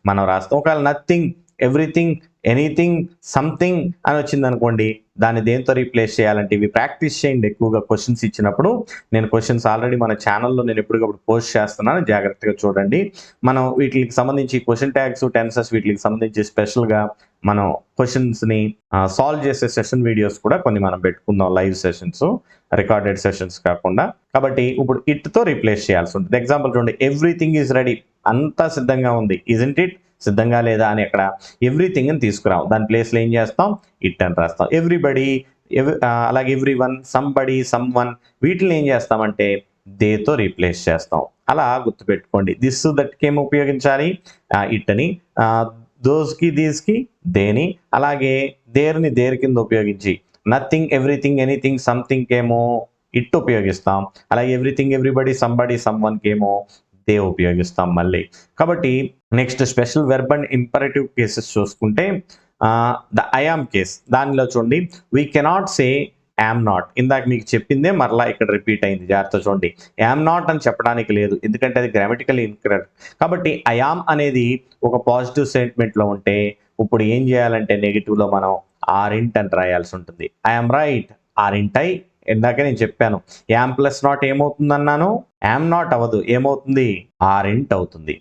మనం రాస్తాం. ఒకవేళ నథింగ్, ఎవ్రీథింగ్, ఎనీథింగ్, సంథింగ్ అని వచ్చింది అనుకోండి, దాన్ని దేంతో రీప్లేస్ చేయాలంటే ఇవి ప్రాక్టీస్ చేయండి. ఎక్కువగా క్వశ్చన్స్ ఇచ్చినప్పుడు నేను క్వశ్చన్స్ ఆల్రెడీ మన ఛానల్లో నేను ఎప్పటికప్పుడు పోస్ట్ చేస్తున్నాను, జాగ్రత్తగా చూడండి. మనం వీటికి సంబంధించి క్వశ్చన్ ట్యాగ్స్, టెన్సెస్ వీటికి సంబంధించి స్పెషల్గా మనం క్వశ్చన్స్ని సాల్వ్ చేసే సెషన్ వీడియోస్ కూడా కొన్ని మనం పెట్టుకుందాం, లైవ్ సెషన్స్, రికార్డెడ్ సెషన్స్ కాకుండా. కాబట్టి ఇప్పుడు ఇట్తో రీప్లేస్ చేయాల్సి ఉంటుంది. ఎగ్జాంపుల్ చూడండి, ఎవ్రీథింగ్ ఈజ్ రెడీ, అంతా సిద్ధంగా ఉంది, ఇజంట్ ఇట్, సిద్ధంగా లేదా అని అక్కడ ఎవ్రీథింగ్ అని తీసుకురాం, దాని ప్లేస్లో ఏం చేస్తాం, ఇట్ అని రాస్తాం. ఎవ్రీబడి, అలాగే every one, somebody, some one, వీటిని ఏం చేస్తామంటే దేతో రీప్లేస్ చేస్తాం. అలా గుర్తుపెట్టుకోండి. దిస్ దట్కి ఏమి ఉపయోగించాలి, ఇట్ అని, దోస్కి దీస్కి దేని, అలాగే దేర్ని దేర్ కింద ఉపయోగించి నథింగ్, ఎవ్రీథింగ్, ఎనీథింగ్, సంథింగ్ ఏమో ఇట్ ఉపయోగిస్తాం. అలాగే ఎవ్రీథింగ్, ఎవ్రీబడి, సంబడి, సమ్ వన్కి ఏమో దే ఉపయోగిస్తాం మళ్ళీ. కాబట్టి next special verb and imperative cases చూసుకుంటే ద ఐఆమ్ కేస్, దానిలో చూడండి we cannot say am not, ఇందాక మీకు చెప్పిందే మరలా ఇక్కడ రిపీట్ అయింది, జాగ్రత్త చూడండి. యామ్ నాట్ అని చెప్పడానికి లేదు, ఎందుకంటే అది గ్రామటికల్ ఇన్కరెక్ట్. కాబట్టి ఐఆమ్ అనేది ఒక పాజిటివ్ స్టేట్మెంట్లో ఉంటే ఇప్పుడు ఏం చేయాలంటే నెగిటివ్లో మనం ఆరింట్ అని రాయాల్సి ఉంటుంది. ఐఆమ్ రైట్, ఆరింట్ ఐ, ఇందాక నేను చెప్పాను యామ్ ప్లస్ నాట్ ఏమవుతుంది అన్నాను, యామ్ నాట్ అవ్వదు, ఏమవుతుంది, ఆరింట్ అవుతుంది.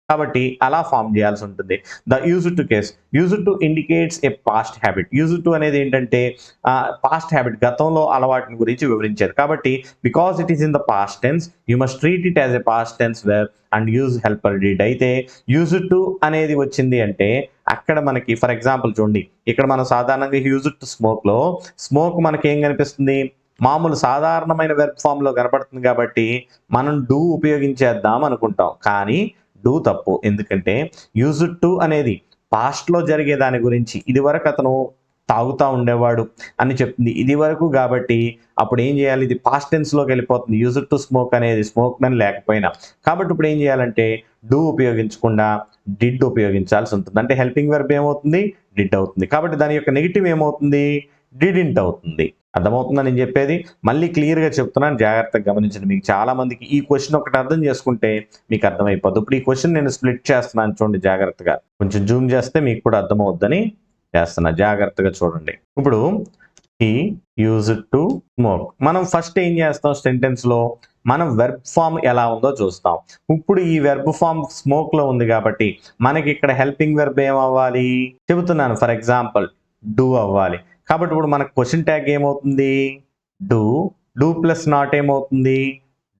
కాబట్టి అలా ఫామ్ చేయాల్సి ఉంటుంది. The used to case, used to indicates a past habit. Used to అనేది ఏంటంటే పాస్ట్ హ్యాబిట్, గతంలో అలవాటుని గురించి వివరించారు. కాబట్టి because it is in the past tense you must treat it as a past tense verb and use helper did. అయితే యూజ్డ్ టు అనేది వచ్చింది అంటే అక్కడ మనకి ఫర్ ఎగ్జాంపుల్ చూడండి, ఇక్కడ మనం సాధారణంగా యూజ్డ్ టు స్మోక్లో స్మోక్ మనకి ఏం కనిపిస్తుంది, మామూలు సాధారణమైన వెర్బ్ ఫామ్లో కనపడుతుంది కాబట్టి మనం డూ ఉపయోగించేద్దాం అనుకుంటాం, కానీ డూ తప్పు. ఎందుకంటే యూజ్డ్ టు అనేది పాస్ట్లో జరిగే దాని గురించి, ఇది వరకు అతను తాగుతూ ఉండేవాడు అని చెప్తుంది ఇది వరకు, కాబట్టి అప్పుడు ఏం చేయాలి, ఇది పాస్ట్ టెన్స్లోకి వెళ్ళిపోతుంది. యూజ్డ్ టు స్మోక్ అనేది స్మోక్ అని లేకపోయినా, కాబట్టి ఇప్పుడు ఏం చేయాలంటే డూ ఉపయోగించకుండా డిడ్ ఉపయోగించాల్సి ఉంటుంది. అంటే హెల్పింగ్ వెర్బ్ ఏమవుతుంది, డిడ్ అవుతుంది. కాబట్టి దాని యొక్క నెగిటివ్ ఏమవుతుంది, డిడింట్ అవుతుంది. అర్థమవుతుందని నేను చెప్పేది, మళ్ళీ క్లియర్గా చెప్తున్నాను, జాగ్రత్తగా గమనించండి. మీకు చాలా మందికి ఈ క్వశ్చన్ ఒకటి అర్థం చేసుకుంటే మీకు అర్థమైపోద్ది. ఇప్పుడు ఈ క్వశ్చన్ నేను స్ప్లిట్ చేస్తున్నాను చూడండి, జాగ్రత్తగా కొంచెం జూమ్ చేస్తే మీకు కూడా అర్థమవుద్దని చేస్తున్నా, జాగ్రత్తగా చూడండి. ఇప్పుడు హీ యూజ్డ్ టు స్మోక్, మనం ఫస్ట్ ఏం చేస్తాం, సెంటెన్స్లో మనం వెర్బ్ ఫామ్ ఎలా ఉందో చూస్తాం. ఇప్పుడు ఈ వెర్బ్ ఫామ్ స్మోక్లో ఉంది కాబట్టి మనకి ఇక్కడ హెల్పింగ్ వెర్బ్ ఏం అవ్వాలి చెబుతున్నాను, ఫర్ ఎగ్జాంపుల్ డూ అవ్వాలి. కాబట్టి ఇప్పుడు మనకు క్వశ్చన్ ట్యాగ్ ఏమవుతుంది, డూ, డూ ప్లస్ నాట్ ఏమవుతుంది,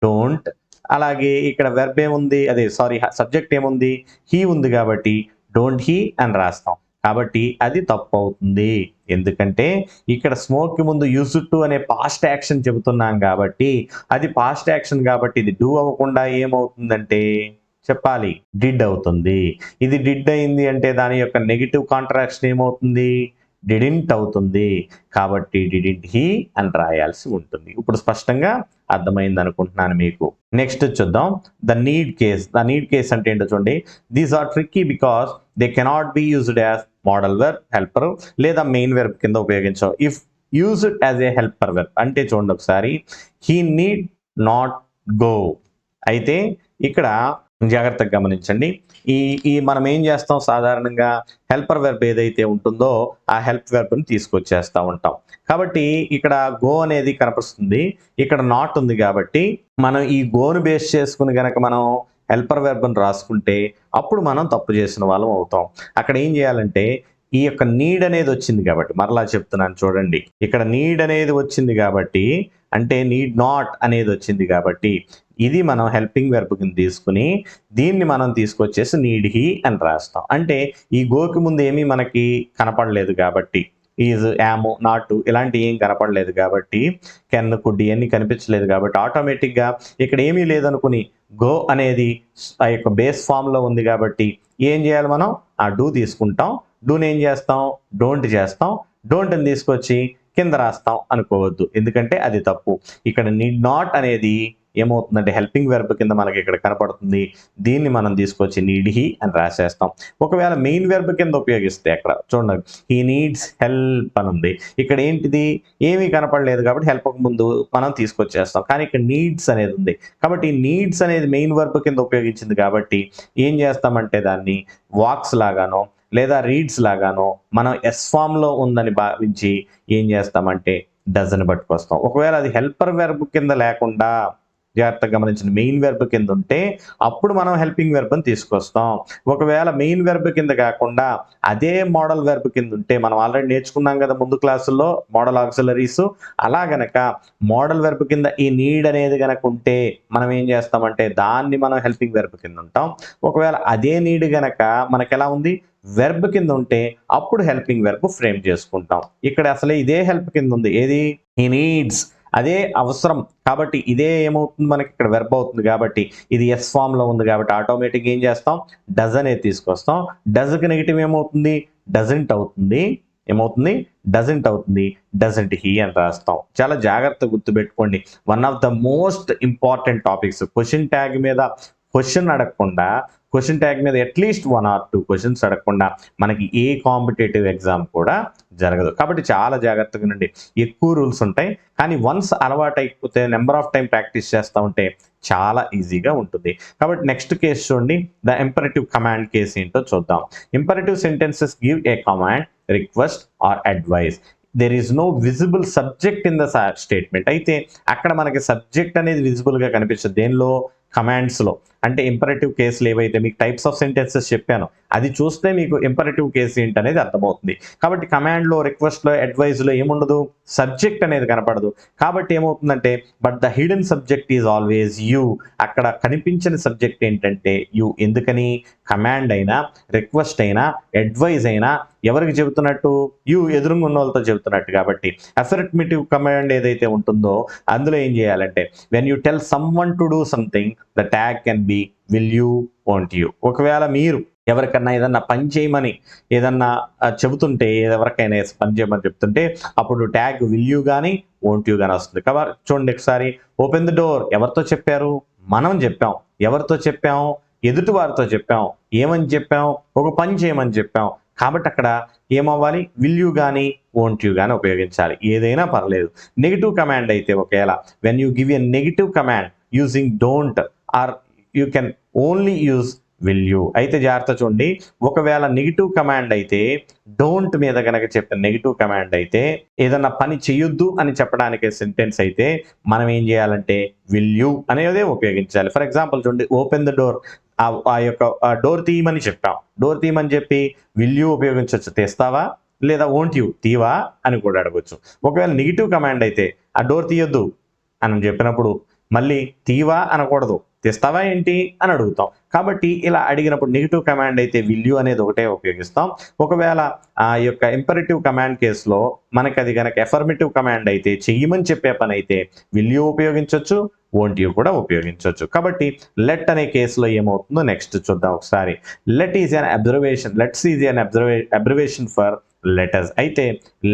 డోంట్. అలాగే ఇక్కడ వెర్బ్ ఏముంది, అదే సారీ సబ్జెక్ట్ ఏముంది, హీ ఉంది కాబట్టి డోంట్ హీ అని రాస్తాం. కాబట్టి అది తప్పు అవుతుంది, ఎందుకంటే ఇక్కడ స్మోక్ ముందు యూజ్డ్ టు అనే పాస్ట్ యాక్షన్ చెబుతున్నాం కాబట్టి అది పాస్ట్ యాక్షన్, కాబట్టి ఇది డూ అవ్వకుండా ఏమవుతుందంటే చెప్పాలి, డిడ్ అవుతుంది. ఇది డిడ్ అయింది అంటే దాని యొక్క నెగిటివ్ కాంట్రాక్షన్ ఏమవుతుంది, డిడింట్ అవుతుంది. కాబట్టి డిడింట్ హీ అని రాయాల్సి ఉంటుంది. ఇప్పుడు స్పష్టంగా అర్థమైంది అనుకుంటున్నాను మీకు. నెక్స్ట్ చూద్దాం the need case. The need case అంటే ఏంటో చూడండి, these are tricky because they cannot be used as modal verb, helper లేదా మెయిన్ వెర్బ్ కింద ఉపయోగించాం. If used as a helper verb అంటే చూడండి ఒకసారి, హీ నీడ్ నాట్ గో. అయితే ఇక్కడ జాగ్రత్తగా గమనించండి, ఈ మనం ఏం చేస్తాం, సాధారణంగా హెల్పర్ వెర్బ్ ఏదైతే ఉంటుందో ఆ హెల్ప్ వెర్బ్ని తీసుకొచ్చేస్తూ ఉంటాం. కాబట్టి ఇక్కడ గో అనేది కనిపిస్తుంది, ఇక్కడ నాట్ ఉంది కాబట్టి మనం ఈ గోను బేస్ చేసుకుని కనుక మనం హెల్పర్ వెర్బ్ని రాసుకుంటే అప్పుడు మనం తప్పు చేసిన వాళ్ళం అవుతాం. అక్కడ ఏం చేయాలంటే ఈ యొక్క నీడ్ అనేది వచ్చింది కాబట్టి, మరలా చెప్తున్నాను చూడండి, ఇక్కడ నీడ్ అనేది వచ్చింది కాబట్టి, అంటే నీడ్ నాట్ అనేది వచ్చింది కాబట్టి ఇది మనం హెల్పింగ్ వెర్బ్ కింద తీసుకుని దీన్ని మనం తీసుకొచ్చేసి నీడ్ హీ అని రాస్తాం. అంటే ఈ గోకి ముందు ఏమీ మనకి కనపడలేదు కాబట్టి, ఈజ్, యామ్, నాట్ ఇలాంటి ఏం కనపడలేదు కాబట్టి, కెన్, కుడ్ ఇవన్నీ కనిపించలేదు కాబట్టి ఆటోమేటిక్గా ఇక్కడ ఏమీ లేదనుకుని గో అనేది ఆ యొక్క బేస్ ఫామ్లో ఉంది కాబట్టి ఏం చేయాలి, మనం ఆ డూ తీసుకుంటాం. డూని ఏం చేస్తాం, డోంట్ చేస్తాం. డోంట్ని తీసుకొచ్చి కింద రాస్తాం అనుకోవద్దు, ఎందుకంటే అది తప్పు. ఇక్కడ నీడ్ నాట్ అనేది ఏమవుతుందంటే హెల్పింగ్ వెర్బ్ కింద మనకి ఇక్కడ కనపడుతుంది. దీన్ని మనం తీసుకొచ్చి నీడ్ హీ అని రాసేస్తాం. ఒకవేళ మెయిన్ వెర్బ్ కింద ఉపయోగిస్తే అక్కడ చూడండి హీ నీడ్స్ హెల్ప్ అని ఉంది. ఇక్కడ ఏంటిది ఏమీ కనపడలేదు కాబట్టి హెల్ప్ ముందు మనం తీసుకొచ్చేస్తాం. కానీ ఇక్కడ నీడ్స్ అనేది ఉంది కాబట్టి నీడ్స్ అనేది మెయిన్ వెర్బ్ కింద ఉపయోగించింది కాబట్టి ఏం చేస్తామంటే దాన్ని వాక్స్ లాగానో లేదా రీడ్స్ లాగానో మనం ఎస్ ఫామ్లో ఉందని భావించి ఏం చేస్తామంటే డజన్ పట్టుకొస్తాం. ఒకవేళ అది హెల్పర్ వెర్బ్ కింద లేకుండా జాగ్రత్తగా గమనించిన మెయిన్ వెర్బ్ కింద ఉంటే అప్పుడు మనం హెల్పింగ్ వెర్బ్ అని తీసుకొస్తాం. ఒకవేళ మెయిన్ వెర్బ్ కింద కాకుండా అదే మోడల్ వెర్బ్ కింద ఉంటే మనం ఆల్రెడీ నేర్చుకున్నాం కదా ముందు క్లాసుల్లో మోడల్ ఆక్సిలరీస్. అలా గనక మోడల్ వెర్బ్ కింద ఈ నీడ్ అనేది గనక ఉంటే మనం ఏం చేస్తామంటే దాన్ని మనం హెల్పింగ్ వెర్బ్ కింద ఉంటాం. ఒకవేళ అదే నీడ్ గనక మనకి ఎలా ఉంది వెర్బ్ కింద ఉంటే అప్పుడు హెల్పింగ్ వెర్బ్ ఫ్రేమ్ చేసుకుంటాం. ఇక్కడ అసలే ఇదే హెల్ప్ కింద ఉంది, ఏది హీ నీడ్స్, అదే అవసరం కాబట్టి ఇదే ఏమవుతుంది మనకి ఇక్కడ వెర్బ్ అవుతుంది కాబట్టి ఇది ఎస్ ఫామ్లో ఉంది కాబట్టి ఆటోమేటిక్గా ఏం చేస్తాం డజ్ అనేది తీసుకొస్తాం. డజ్కి నెగిటివ్ ఏమవుతుంది డజంట్ అవుతుంది. ఏమవుతుంది డజంట్ అవుతుంది. డజంట్ హీ అని రాస్తాం. చాలా జాగ్రత్తగా గుర్తుపెట్టుకోండి. One of the most important topics. Question tag మీద క్వశ్చన్ అడగకుండా క్వశ్చన్ ట్యాగ్ మీద అట్లీస్ట్ 1 or 2 క్వశ్చన్స్ అడగకుండా మనకి ఏ కాంపిటేటివ్ ఎగ్జామ్ కూడా జరగదు. కాబట్టి చాలా జాగ్రత్తగా ఉండండి. ఎక్కువ రూల్స్ ఉంటాయి కానీ వన్స్ అలవాటు అయిపోతే నెంబర్ ఆఫ్ టైం ప్రాక్టీస్ చేస్తూ ఉంటే చాలా ఈజీగా ఉంటుంది. కాబట్టి నెక్స్ట్ కేసు చూడండి. ద ఇంపరేటివ్ కమాండ్ కేసు ఏంటో చూద్దాం. Imperative sentences give a command, request or advice. There is no visible subject in the statement. అయితే అక్కడ మనకి సబ్జెక్ట్ అనేది విజిబుల్గా కనిపించదు. దేనిలో కమాండ్స్లో. అంటే ఇంపరేటివ్ కేసులు ఏవైతే మీకు టైప్స్ ఆఫ్ సెంటెన్సెస్ చెప్పాను అది చూస్తే మీకు ఇంపరేటివ్ కేసు ఏంటి అనేది అర్థమవుతుంది. కాబట్టి కమాండ్లో రిక్వెస్ట్లో అడ్వైజ్లో ఏముండదు సబ్జెక్ట్ అనేది కనపడదు. కాబట్టి ఏమవుతుందంటే but the hidden subject is always you. అక్కడ కనిపించని సబ్జెక్ట్ ఏంటంటే యూ. ఎందుకని కమాండ్ అయినా రిక్వెస్ట్ అయినా అడ్వైజ్ అయినా ఎవరికి చెబుతున్నట్టు యూ ఎదురుగా ఉన్న వాళ్ళతో చెబుతున్నట్టు. కాబట్టి అఫర్మేటివ్ కమాండ్ ఏదైతే ఉంటుందో అందులో ఏం చేయాలంటే when you tell some one to do something the tag can be will you, want you. ఒకవేళ మీరు ఎవరికన్నా ఏదన్నా పని చేయమని ఏదన్నా చెబుతుంటే ఎవరికైనా పని చేయమని చెప్తుంటే అప్పుడు ట్యాగ్ విల్ యూ కానీ వాంట్ యూ కానీ వస్తుంది. కాబట్టి చూడండి ఒకసారి ఓపెన్ ద డోర్ ఎవరితో చెప్పారు మనం చెప్పాం. ఎవరితో చెప్పాం ఎదుటి వారితో చెప్పాం. ఏమని చెప్పాం ఒక పని చేయమని చెప్పాం. కాబట్టి అక్కడ ఏమవ్వాలి విల్ యూ కానీ వాంట్ యూ కానీ ఉపయోగించాలి. ఏదైనా పర్లేదు. నెగిటివ్ కమాండ్ అయితే ఒకవేళ when you give a negative command using don't or you can only use will you. అయితే జాగ్రత్త చూడండి. ఒకవేళ నెగిటివ్ కమాండ్ అయితే డోంట్ మీద కనుక చెప్పిన నెగిటివ్ కమాండ్ అయితే ఏదన్నా పని చేయొద్దు అని చెప్పడానికి సెంటెన్స్ అయితే మనం ఏం చేయాలంటే విల్ యూ అనేదే ఉపయోగించాలి. ఫర్ ఎగ్జాంపుల్ చూడండి ఓపెన్ ద డోర్. ఆ యొక్క డోర్ తీయమని చెప్పాం. డోర్ తీయమని చెప్పి విల్ యూ ఉపయోగించవచ్చు. తెస్తావా లేదా వోంట్ యూ తీవా అని కూడా అడగచ్చు. ఒకవేళ నెగిటివ్ కమాండ్ అయితే ఆ డోర్ తీయొద్దు అని చెప్పినప్పుడు మళ్ళీ తీవా అనకూడదు, తెస్తావా ఏంటి అని అడుగుతాం. కాబట్టి ఇలా అడిగినప్పుడు నెగిటివ్ కమాండ్ అయితే విల్ యూ అనేది ఒకటే ఉపయోగిస్తాం. ఒకవేళ ఆ యొక్క ఇంపరేటివ్ కమాండ్ కేసులో మనకి అది కనుక ఎఫర్మేటివ్ కమాండ్ అయితే చెయ్యమని చెప్పే పని అయితే విల్ యూ ఉపయోగించవచ్చు, వోంట్ యూ కూడా ఉపయోగించవచ్చు. కాబట్టి లెట్ అనే కేసులో ఏమవుతుందో నెక్స్ట్ చూద్దాం ఒకసారి. Let is an observation. Let's is an observation for letters. అయితే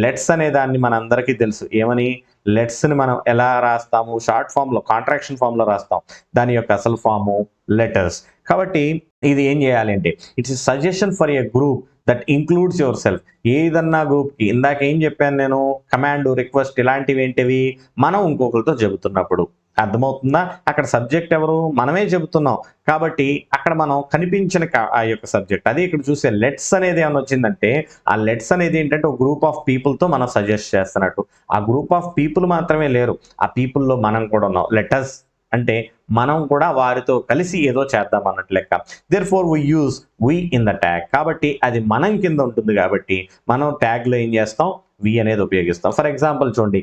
లెట్స్ అనే దాన్ని మనందరికీ తెలుసు. ఏమని లెట్స్ని మనం ఎలా రాస్తాము షార్ట్ ఫామ్లో కాంట్రాక్షన్ ఫామ్లో రాస్తాం. దాని యొక్క అసలు ఫాము లెటర్స్. కాబట్టి ఇది ఏం చేయాలి అంటే it's suggestion for a group that includes your self. ఏదన్నా గ్రూప్కి ఇందాక ఏం చెప్పాను నేను కమాండ్ రిక్వెస్ట్ ఇలాంటివి ఏంటివి మనం ఇంకొకరితో చెబుతున్నప్పుడు అర్థమవుతుందా. అక్కడ సబ్జెక్ట్ ఎవరు మనమే చెబుతున్నాం కాబట్టి అక్కడ మనం కనిపించిన ఆ యొక్క సబ్జెక్ట్ అదే ఇక్కడ చూసే లెట్స్ అనేది ఏమైనా వచ్చిందంటే ఆ లెట్స్ అనేది ఏంటంటే ఒక గ్రూప్ ఆఫ్ పీపుల్తో మనం సజెస్ట్ చేస్తున్నట్టు. ఆ గ్రూప్ ఆఫ్ పీపుల్ మాత్రమే లేరు, ఆ పీపుల్లో మనం కూడా ఉన్నాం. లెటర్స్ అంటే మనం కూడా వారితో కలిసి ఏదో చేద్దాం అన్నట్టు లెక్క. Therefore we use we in the tag. కాబట్టి అది మనం కింద ఉంటుంది కాబట్టి మనం ట్యాగ్లో ఏం చేస్తాం వి అనేది ఉపయోగిస్తాం. ఫర్ ఎగ్జాంపుల్ చూడండి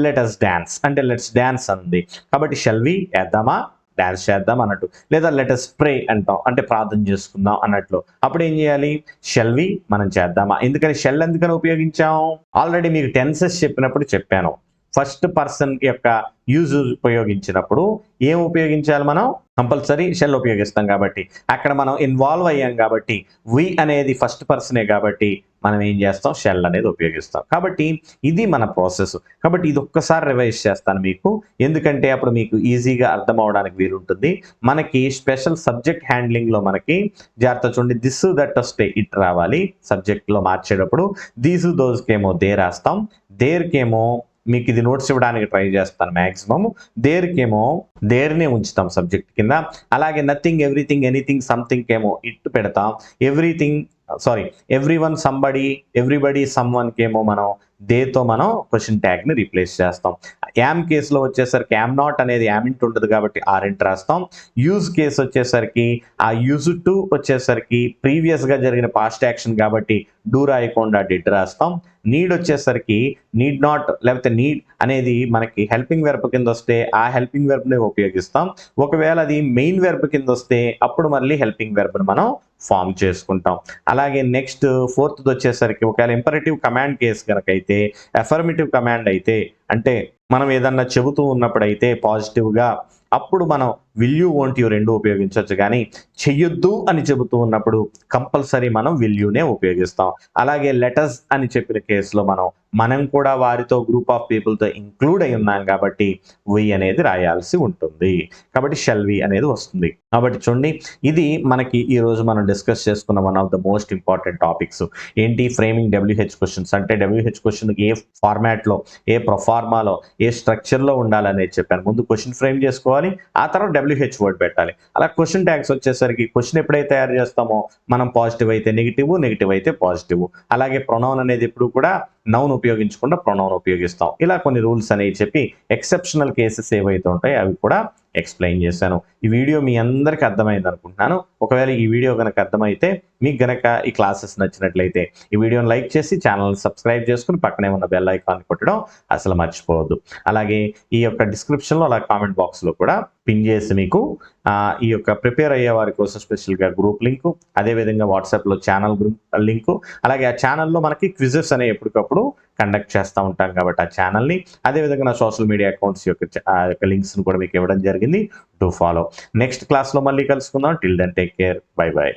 లెటస్ డాన్స్ అంటే లెట్స్ డాన్స్ అంది కాబట్టి షెల్ వి వేద్దామా డాన్స్ చేద్దాం అన్నట్టు. లేదా లెటస్ ప్రే అంటాం అంటే ప్రార్థన చేసుకుందాం అన్నట్లు. అప్పుడు ఏం చేయాలి షెల్ వి మనం చేద్దామా. ఎందుకని షెల్ ఎందుకని ఉపయోగించాం ఆల్రెడీ మీకు టెన్సెస్ చెప్పినప్పుడు చెప్పాను. ఫస్ట్ పర్సన్ యొక్క యూజ్ ఉపయోగించినప్పుడు ఏం ఉపయోగించాలి మనం కంపల్సరీ షెల్ ఉపయోగిస్తాం. కాబట్టి అక్కడ మనం ఇన్వాల్వ్ అయ్యాం కాబట్టి వి అనేది ఫస్ట్ పర్సనే కాబట్టి మనం ఏం చేస్తాం, షెల్ అనేది ఉపయోగిస్తాం. కాబట్టి ఇది మన ప్రాసెస్. కాబట్టి ఇది ఒక్కసారి రివైజ్ చేస్తాను మీకు, ఎందుకంటే అప్పుడు మీకు ఈజీగా అర్థం అవడానికి వీలుంటుంది. మనకి స్పెషల్ సబ్జెక్ట్ హ్యాండ్లింగ్లో మనకి జాగ్రత్త చూడండి, దిస్ దట్ వస్తే ఇట్ రావాలి. సబ్జెక్ట్లో మార్చేటప్పుడు దీస్ దోస్కేమో దే రాస్తాం, దేర్కేమో మీకు ఇది నోట్స్ ఇవ్వడానికి ట్రై చేస్తాను మ్యాక్సిమం, దేర్కేమో దేర్నే ఉంచుతాం సబ్జెక్ట్ కింద. అలాగే నథింగ్, ఎవ్రీథింగ్, ఎనీథింగ్, సంథింగ్ కేమో ఇట్ పెడతాం. ఎవ్రీవన్, సంబడి, ఎవ్రీబడి, సమ్వన్కేమో మనం దేతో మనం క్వశ్చన్ ట్యాగ్ని రీప్లేస్ చేస్తాం. యామ్ కేసులో వచ్చేసరికి యామ్ నాట్ అనేది యామింట్ ఉంటుంది కాబట్టి ఆరింట్ రాస్తాం. యూజ్ కేసు వచ్చేసరికి ఆ యూజ్ టు వచ్చేసరికి ప్రీవియస్గా జరిగిన పాస్ట్ యాక్షన్ కాబట్టి డూ రాయకుండా డిడ్ రాస్తాం. నీడ్ వచ్చేసరికి నీడ్ నాట్ లేకపోతే నీడ్ అనేది మనకి హెల్పింగ్ వెర్బ్ కింద వస్తే ఆ హెల్పింగ్ వెర్బ్ని ఉపయోగిస్తాం. ఒకవేళ అది మెయిన్ వెర్బ్ కింద వస్తే అప్పుడు మళ్ళీ హెల్పింగ్ వెర్బ్ని మనం ఫామ్ చేసుకుంటాం. అలాగే నెక్స్ట్ ఫోర్త్ది వచ్చేసరికి ఒకవేళ ఇంపరేటివ్ కమాండ్ కేసు కనుక అయితే, అఫర్మేటివ్ కమాండ్ అయితే, అంటే మనం ఏదన్నా చెబుతూ ఉన్నప్పుడు అయితే పాజిటివ్గా, అప్పుడు మనం విల్ యూ, వోంట్ యూ రెండు ఉపయోగించవచ్చు. కానీ చెయ్యొద్దు అని చెబుతూ ఉన్నప్పుడు కంపల్సరీ మనం విల్ యూనే ఉపయోగిస్తాం. అలాగే లెటర్స్ అని చెప్పిన కేసులో మనం కూడా వారితో గ్రూప్ ఆఫ్ పీపుల్తో ఇంక్లూడ్ అయి ఉన్నాం కాబట్టి వి అనేది రాయాల్సి ఉంటుంది. కాబట్టి షెల్ వి అనేది వస్తుంది. కాబట్టి చూడండి, ఇది మనకి ఈరోజు మనం డిస్కస్ చేసుకున్న one of the most important topics ఏంటి, ఫ్రేమింగ్ డబ్ల్యూహెచ్ క్వశ్చన్స్. అంటే డబ్ల్యూహెచ్ క్వశ్చన్ ఏ ఫార్మాట్లో, ఏ ప్రొఫార్మాలో, ఏ స్ట్రక్చర్లో ఉండాలనేది చెప్పాను. ముందు క్వశ్చన్ ఫ్రేమ్ చేసుకోవాలి, ఆ తర్వాత డబ్ల్యూహెచ్ వర్డ్ పెట్టాలి. అలా క్వశ్చన్ ట్యాగ్స్ వచ్చేసరికి క్వశ్చన్ ఎప్పుడైతే తయారు చేస్తామో మనం పాజిటివ్ అయితే నెగిటివ్, నెగిటివ్ అయితే పాజిటివ్. అలాగే ప్రొనౌన్ అనేది ఎప్పుడు కూడా నౌన్ ఉపయోగించకుండా ప్రొనౌన్ ఉపయోగిస్తాం. ఇలా కొన్ని రూల్స్ అనేవి చెప్పి ఎక్సెప్షనల్ కేసెస్ ఏవైతే ఉంటాయో అవి కూడా ఎక్స్ప్లెయిన్ చేశాను. ఈ వీడియో మీ అందరికీ అర్థమైంది అనుకుంటున్నాను. ఒకవేళ ఈ వీడియో కనుక అర్థమైతే, మీకు గనక ఈ క్లాసెస్ నచ్చినట్లయితే ఈ వీడియోని లైక్ చేసి ఛానల్ని సబ్స్క్రైబ్ చేసుకుని పక్కనే ఉన్న బెల్ ఐకాన్ కొట్టడం అసలు మర్చిపోవద్దు. అలాగే ఈ యొక్క డిస్క్రిప్షన్లో అలా కామెంట్ బాక్స్లో కూడా పిన్ చేసి మీకు ఈ యొక్క ప్రిపేర్ అయ్యే వారి కోసం స్పెషల్గా గ్రూప్ లింకు, అదేవిధంగా వాట్సాప్లో ఛానల్ గ్రూప్ లింకు, అలాగే ఆ ఛానల్లో మనకి క్విజెస్ అనేవి ఎప్పటికప్పుడు కండక్ట్ చేస్తూ ఉంటాం కాబట్టి ఆ ఛానల్ని, అదేవిధంగా నా సోషల్ మీడియా అకౌంట్స్ యొక్క లింక్స్ని కూడా మీకు ఇవ్వడం జరిగింది. To follow. నెక్స్ట్ క్లాస్లో మళ్ళీ కలుసుకుందాం. Till then take care. Bye by.